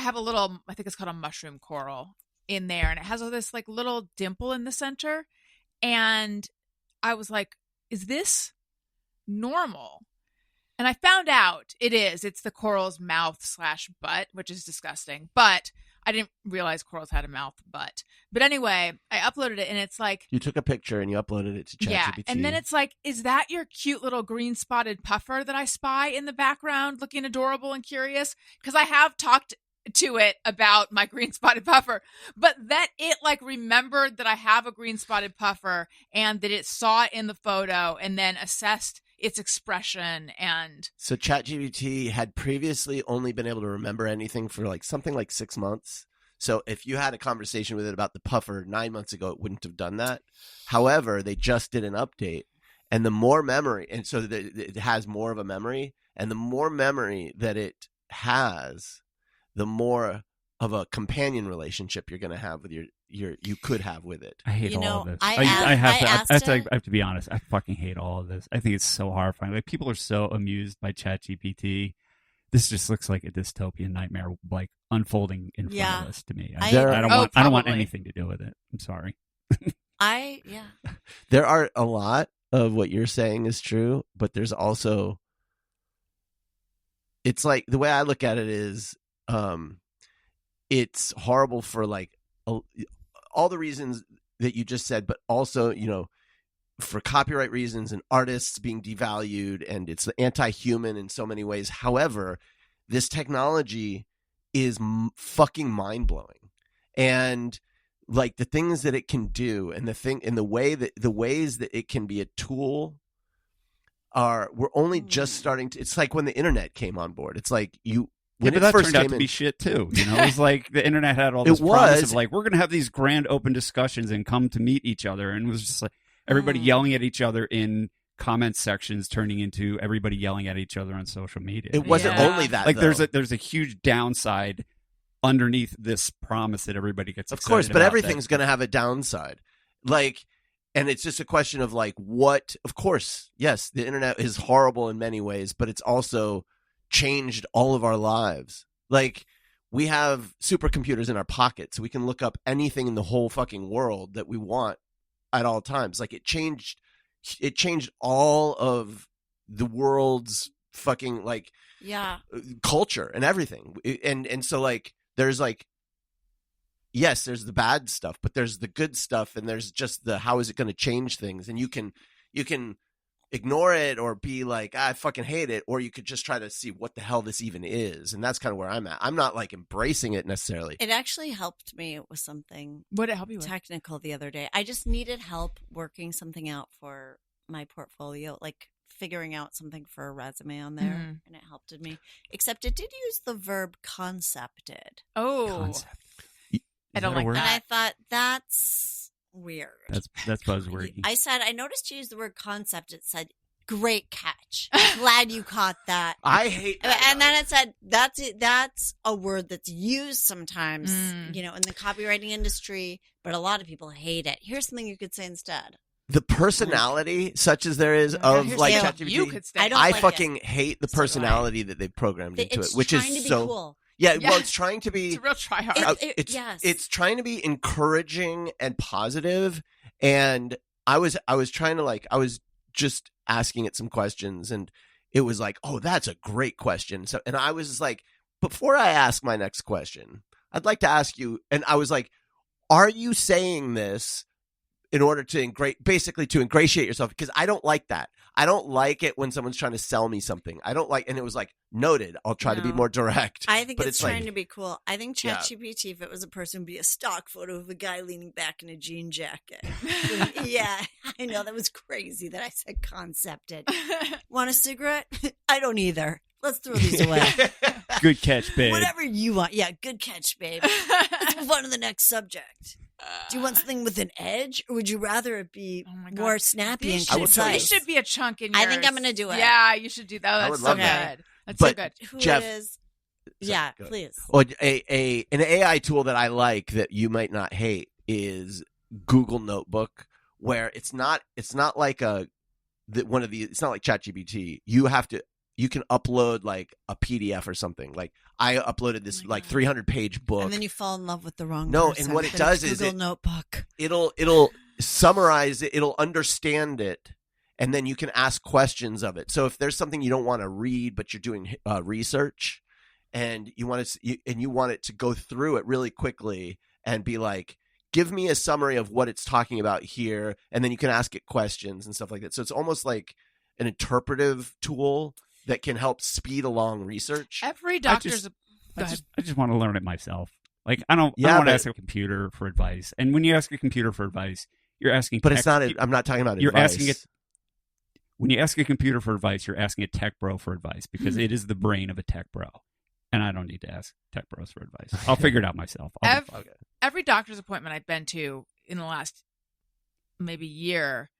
have a little, I think it's called a mushroom coral, in there, and it has all this like little dimple in the center. And I was like, is this normal? And I found out it is. It's the coral's mouth/butt, which is disgusting. But I didn't realize corals had a mouth butt. But anyway, I uploaded it, and it's like, You took a picture and you uploaded it to ChatGPT. yeah. And then it's like, is that your cute little green spotted puffer that I spy in the background looking adorable and curious? Because I have talked to it about my green spotted puffer, but that it like remembered that I have a green spotted puffer and that it saw it in the photo and then assessed its expression. And So ChatGPT had previously only been able to remember anything for like something like 6 months. So if you had a conversation with it about the puffer 9 months ago, it wouldn't have done that. However, they just did an update, and the more memory, and so it has more of a memory, and the more memory that it has, the more of a companion relationship you're going to have with you could have with it. I hate You all know, of this. I have to be honest. I fucking hate all of this. I think it's so horrifying. Like, people are so amused by ChatGPT. This just looks like a dystopian nightmare, like unfolding in front of us to me. I don't want probably. anything to do with it. I'm sorry. There are a lot of what you're saying is true, but there's also, it's like, the way I look at it is, it's horrible for like all the reasons that you just said, but also, for copyright reasons and artists being devalued, and it's anti-human in so many ways. However, this technology is fucking mind-blowing, and like the things that it can do, and the ways that it can be a tool we're only just starting to. It's like when the internet came on board. It's like when but it that first turned out came to in, be shit too. It was like the internet had all this promise of like, we're going to have these grand open discussions and come to meet each other, and it was just like everybody yelling at each other in comment sections, turning into everybody yelling at each other on social media. It wasn't only that. Like though. there's a huge downside underneath this promise that everybody gets excited of course, but about everything's going to have a downside. Like, and it's just a question of like what. Of course, yes, the internet is horrible in many ways, but it's also changed all of our lives. Like, we have supercomputers in our pockets, so we can look up anything in the whole fucking world that we want at all times. Like, it changed all of the world's fucking like culture and everything. And so like there's like, yes, there's the bad stuff, but there's the good stuff, and there's just the how is it going to change things. And you can ignore it or be like, I fucking hate it, or you could just try to see what the hell this even is. And that's kind of where I'm at. I'm not like embracing it necessarily. It actually helped me with something what did it help you with? technical the other day. I just needed help working something out for my portfolio, like figuring out something for a resume on there, and it helped me. Except it did use the verb concepted. Concept. I don't like word? that. And I thought, that's weird. That's buzzwordy. I said, I noticed you used the word concept. It said, great catch. Glad you caught that. I hate that. And then it said, that's a word that's used sometimes, in the copywriting industry, but a lot of people hate it. Here's something you could say instead. The personality, such as there is of like ChatGPT, you could stay. I fucking hate the personality that they've programmed into it, which is trying to be so cool. Yeah, well, it's trying to be. It's a real tryhard. It's trying to be encouraging and positive. And I was trying to I was just asking it some questions, and it was like, oh, that's a great question. So, and I was like, before I ask my next question, I'd like to ask you. And I was like, are you saying this in order to basically to ingratiate yourself? Because I don't like that. I don't like it when someone's trying to sell me something. I don't like, and it was like, noted. I'll try to be more direct. I think it's trying like, to be cool. I think ChatGPT, if it was a person, would be a stock photo of a guy leaning back in a jean jacket. Yeah, I know, that was crazy that I said concepted. Want a cigarette? I don't either. Let's throw these away. Good catch, babe. Whatever you want. Yeah, good catch, babe. Let's move on to the next subject. Do you want something with an edge, or would you rather it be more snappy and concise? This should be a chunk in yours. I think I'm going to do it. Yeah, you should do that. That's so good. That's so good. Who Jeff, is? Yeah, please. Well, an AI tool that I like that you might not hate is Google Notebook, where it's not like it's not like ChatGPT. You you can upload like a PDF or something. Like I uploaded this like 300-page book. And then you fall in love with the wrong No, person. and what it But does it's is Google Notebook. it'll summarize it, it'll understand it, and then you can ask questions of it. So if there's something you don't want to read but you're doing research and you want it to go through it really quickly and be like, give me a summary of what it's talking about here, and then you can ask it questions and stuff like that. So it's almost like an interpretive tool that can help speed along research. Every doctor's. Go ahead. I just want to learn it myself. Like I don't want to ask a computer for advice. And when you ask a computer for advice, you're asking. But it's not. I'm not talking about you're advice. asking it. When you ask a computer for advice, you're asking a tech bro for advice because it is the brain of a tech bro. And I don't need to ask tech bros for advice. I'll figure it out myself. Every doctor's appointment I've been to in the last maybe year,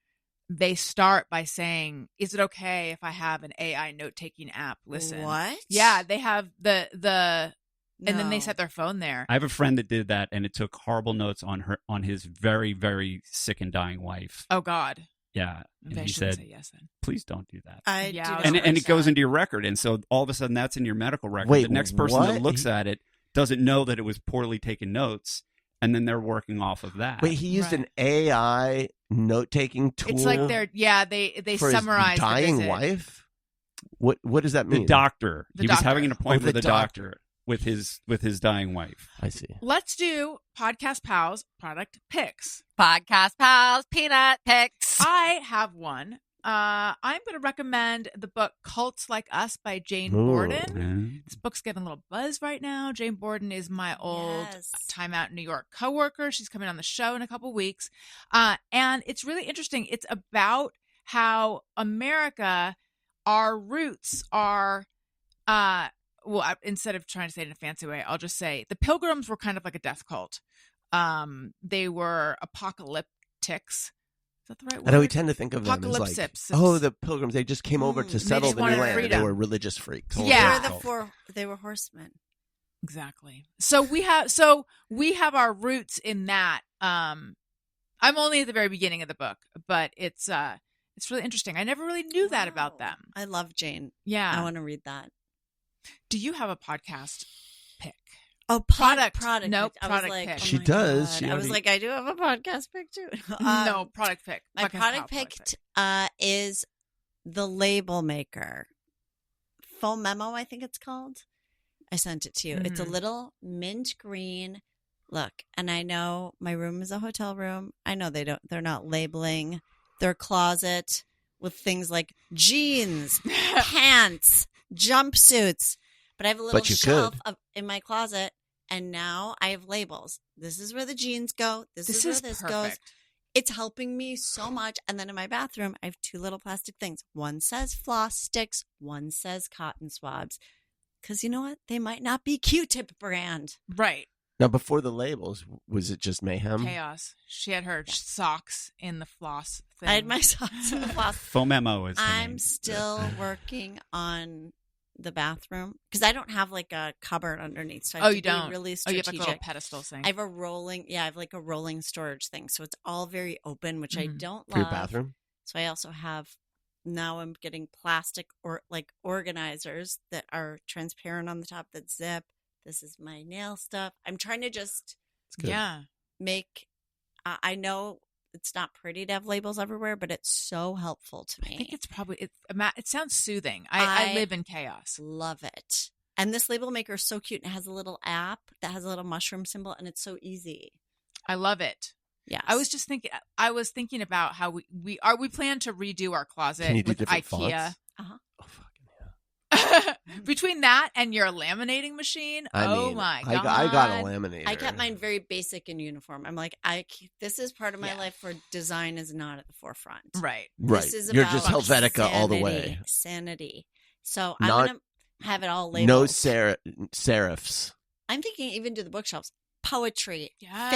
they start by saying, "Is it okay if I have an AI note-taking app?" Listen, What? Yeah, they have the, and then they set their phone there. I have a friend that did that, and it took horrible notes on his very, very sick and dying wife. Oh God. Yeah, and Maybe I he shouldn't said, say yes then. "Please don't do that." Yeah, It goes into your record, and so all of a sudden that's in your medical record. Wait, the next person what? that looks at it doesn't know that it was poorly taken notes, and then they're working off of that. Wait, he used an AI note-taking tool. It's like they for summarize his dying the visit. wife. What does that mean? The doctor. The He was doctor. having an appointment the with a doctor with his dying wife. I see. Let's do Podcast Pals product picks. Podcast Pals Peanut Picks. I have one. I'm going to recommend the book Cults Like Us by Jane Ooh. Borden. This book's getting a little buzz right now. Jane Borden is my old Time Out New York coworker. She's coming on the show in a couple weeks. And it's really interesting. It's about how America, our roots are, instead of trying to say it in a fancy way, I'll just say the Pilgrims were kind of like a death cult. They were apocalyptics. Is that the right word? I know we tend to think of them as like, Apocalypse. the Pilgrims, they just came over to settle just the new wanted land. freedom. They were religious freaks. Yeah. They were horsemen. Exactly. So we have our roots in that. I'm only at the very beginning of the book, but it's really interesting. I never really knew that about them. I love Jane. Yeah. I want to read that. Do you have a podcast pick? Oh, Product. Nope, I was product like, pick. She does. God. She I was already- like, I do have a podcast pick too. No, product pick. My Podcast product Pal pick is the label maker. Foam Memo, I think it's called. I sent it to you. It's a little mint green. Look, and I know my room is a hotel room. I know they're not labeling their closet with things like jeans, pants, jumpsuits. But I have a little But you shelf could. in my closet, and now I have labels. This is where the jeans go. This is where this goes. perfect. It's helping me so much. And then in my bathroom, I have two little plastic things. One says floss sticks. One says cotton swabs. Because you know what? They might not be Q-tip brand. Right. Now, before the labels, was it just mayhem? Chaos. She had her socks in the floss thing. I had my socks in the floss. Foam Memo is. the I'm name. still working on the bathroom because I don't have like a cupboard underneath. So I Oh, have you to be don't? really Oh, you strategic. have like a little pedestal thing. I have a rolling storage thing. So it's all very open, which I don't For your love. bathroom? So I also have, now I'm getting plastic or like organizers that are transparent on the top that zip. This is my nail stuff. I'm trying to just Good. Yeah. make, I know it's not pretty to have labels everywhere, but it's so helpful to me. I think it's probably, it sounds soothing. I live in chaos. Love it. And this label maker is so cute. And it has a little app that has a little mushroom symbol, and it's so easy. I love it. Yes. I was thinking about how we plan to redo our closet Can you do with different IKEA. fonts? Uh-huh. Oh, fucking yeah. Between that and your laminating machine, I mean, my I god! got a laminator. I kept mine very basic and uniform. I'm like, this is part of my life where design is not at the forefront. Right. Right. This is You're about just Helvetica all the way. Sanity. So Not- I'm going to have it all labeled. No serifs. I'm thinking even to the bookshelves. Poetry, Yes.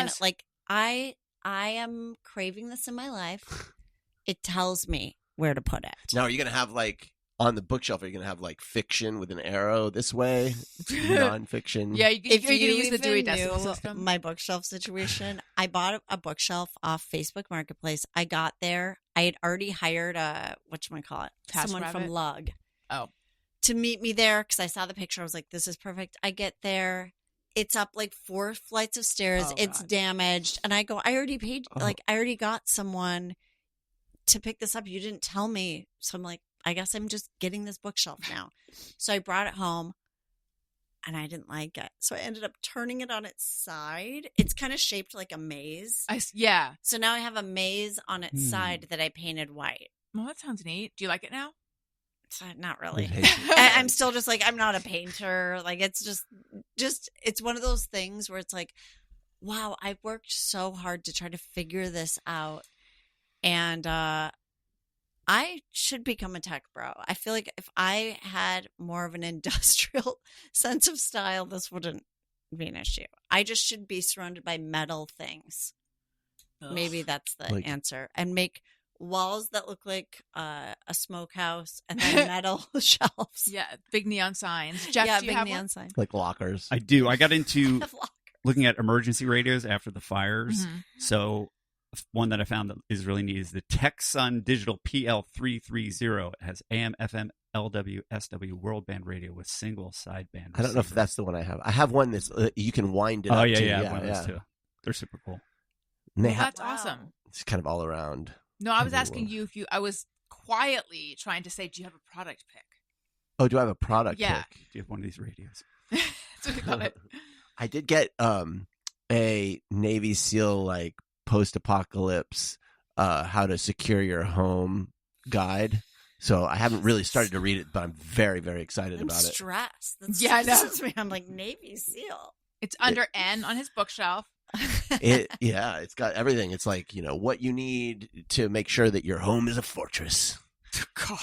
fiction. Like I am craving this in my life. It tells me where to put it. Now, are you going to have like on the bookshelf? Are you going to have like fiction with an arrow this way, nonfiction? Yeah, you're If going to you use the Dewey even Decimal knew System. my bookshelf situation, I bought a bookshelf off Facebook Marketplace. I got there. I had already hired a, whatchamacallit, someone from TaskRabbit? Lug Oh. to meet me there because I saw the picture. I was like, this is perfect. I get there. It's up like 4 flights of stairs. Oh, it's God. damaged. And I go, I already paid, I already got someone to pick this up. You didn't tell me. So I'm like, I guess I'm just getting this bookshelf now. So I brought it home and I didn't like it. So I ended up turning it on its side. It's kind of shaped like a maze. Yeah. So now I have a maze on its side that I painted white. Well, that sounds neat. Do you like it now? Not really. It I'm still just like, I'm not a painter. Like, it's just it's one of those things where it's like, wow, I've worked so hard to try to figure this out. And I should become a tech bro. I feel like if I had more of an industrial sense of style, this wouldn't be an issue. I just should be surrounded by metal things. Ugh. Maybe that's the answer. And make walls that look like a smokehouse and then metal shelves. Yeah, big neon signs. Jeff, Yeah, do you big have neon one? sign. like lockers. I do. I got into Have lockers. looking at emergency radios after the fires. Mhm. So one that I found that is really neat is the TechSun Digital PL330. It has AM, FM, LW, SW world band radio with single sideband. I don't know if receiver. that's the one I have. I have one that's you can wind it Oh up yeah, to. yeah, one of those too. They're super cool. And they Well, have that's awesome. it's kind of all around. No, I was Everywhere. asking you if you. I was quietly trying to say, do you have a product pick? Oh, do I have a product Yeah. pick? Do you have one of these radios? That's what we call it. I did get a Navy SEAL like post-apocalypse how to secure your home guide. So I haven't really started to read it, but I'm very, very excited I'm about it. stressed. That Yeah, I know. stresses me. I'm like, Navy SEAL. It's under N on his bookshelf. It's got everything. It's like, what you need to make sure that your home is a fortress. God.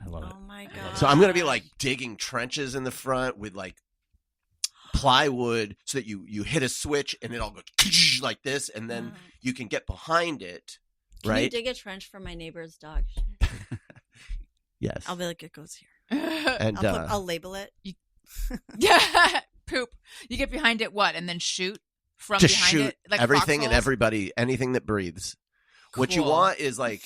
I love it. Oh my God. So I'm going to be like digging trenches in the front with like plywood so that you hit a switch and it all goes like this, and then you can get behind it, Can you right? dig a trench for my neighbor's dog? Yes. I'll be like, it goes here. And I'll label it. Yeah, poop. You get behind it, what, and then shoot from just behind shoot it, like everything and foxholes? everybody, anything that breathes. What you Cool. want is like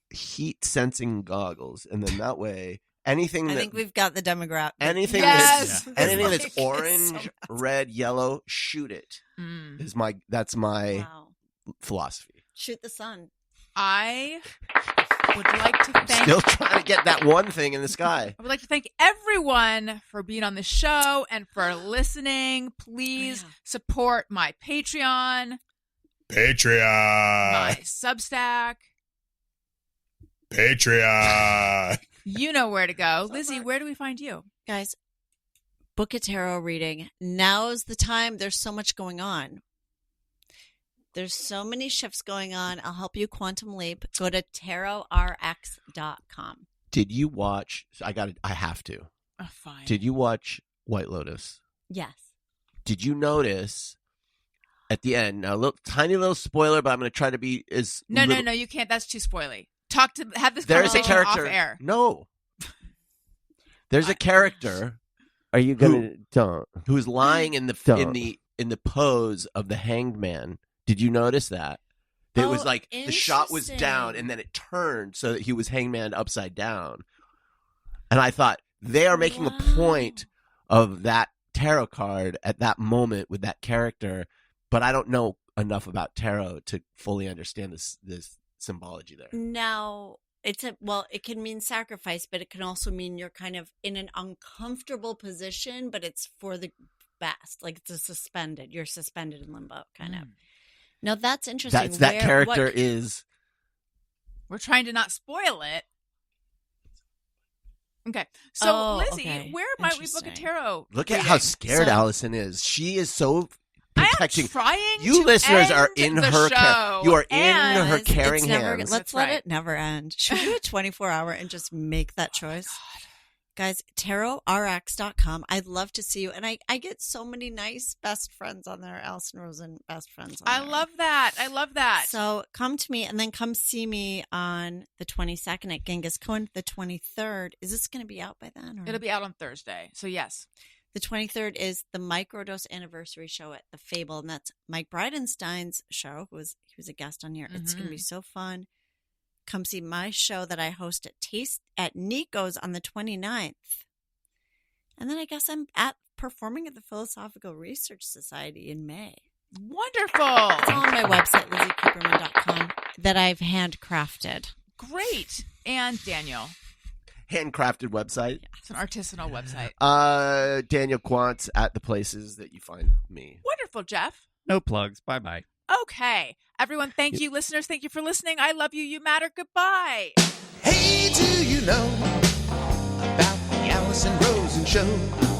heat sensing goggles, and then that way anything I that think we've got the demographic. anything Yes! that's anything It's that's like- it's orange, so- red, yellow, shoot it. Mm. That's my Wow. philosophy. Shoot the sun. I would like to thank. Still trying to get that one thing in the sky. I would like to thank everyone for being on the show and for listening. Please Yeah. support my Patreon, Patreon. my Substack. Patreon. You know where to go. So Lizzie, far- where do we find you? Guys, book a tarot reading. Now's the time. There's so much going on. There's so many shifts going on. I'll help you quantum leap. Go to tarotrx.com. Did you watch? I have to. Oh, fine. Did you watch White Lotus? Yes. Did you notice at the end? Now, a tiny little spoiler, but I'm going to try to be as No, little- you can't. That's too spoily. Have this There's a conversation character. off air. No. There's a character. Are you gonna don't? Who's lying in the pose of the hanged man? Did you notice that? It was Oh, like the shot was down interesting. and then it turned so that he was hangman upside down. And I thought they are making a point of that tarot card at that moment with that character, but I don't know enough about tarot to fully understand this symbology there. Now, it can mean sacrifice, but it can also mean you're kind of in an uncomfortable position, but it's for the best. Like you're suspended in limbo, kind of. Now, that's interesting. That character is. We're trying to not spoil it. Okay. So, Lizzie, okay. where might we book a Interesting. tarot? Look at reading? how scared So- Allison is. She is so I am protecting. trying You to listeners are end in the her show, you are in and her caring It's never, hands. let's That's let right. it never end. Should we do a 24-hour and just make that choice? Guys, tarotrx.com. I'd love to see you. And I get so many nice best friends on there. Allison Rosen, best friends on I there. love that. I love that. So come to me and then come see me on the 22nd at Genghis Cohen. The 23rd. Is this going to be out by then? Or? It'll be out on Thursday. So, yes. The 23rd is the Microdose anniversary show at the Fable. And that's Mike Bridenstine's show. He was a guest on here. It's going to be so fun. come see my show that I host at Nico's on the 29th. And then I guess I'm performing at the Philosophical Research Society in May. Wonderful. It's all on my website, LizzyCooperman.com, that I've handcrafted. Great. And Daniel. Handcrafted website. It's an artisanal website. Daniel Quantz at the places that you find me. Wonderful, Jeff. No plugs. Bye-bye. Okay. Everyone, thank you. Listeners, thank you for listening. I love you. You matter. Goodbye. Hey, do you know about the Allison Rosen show?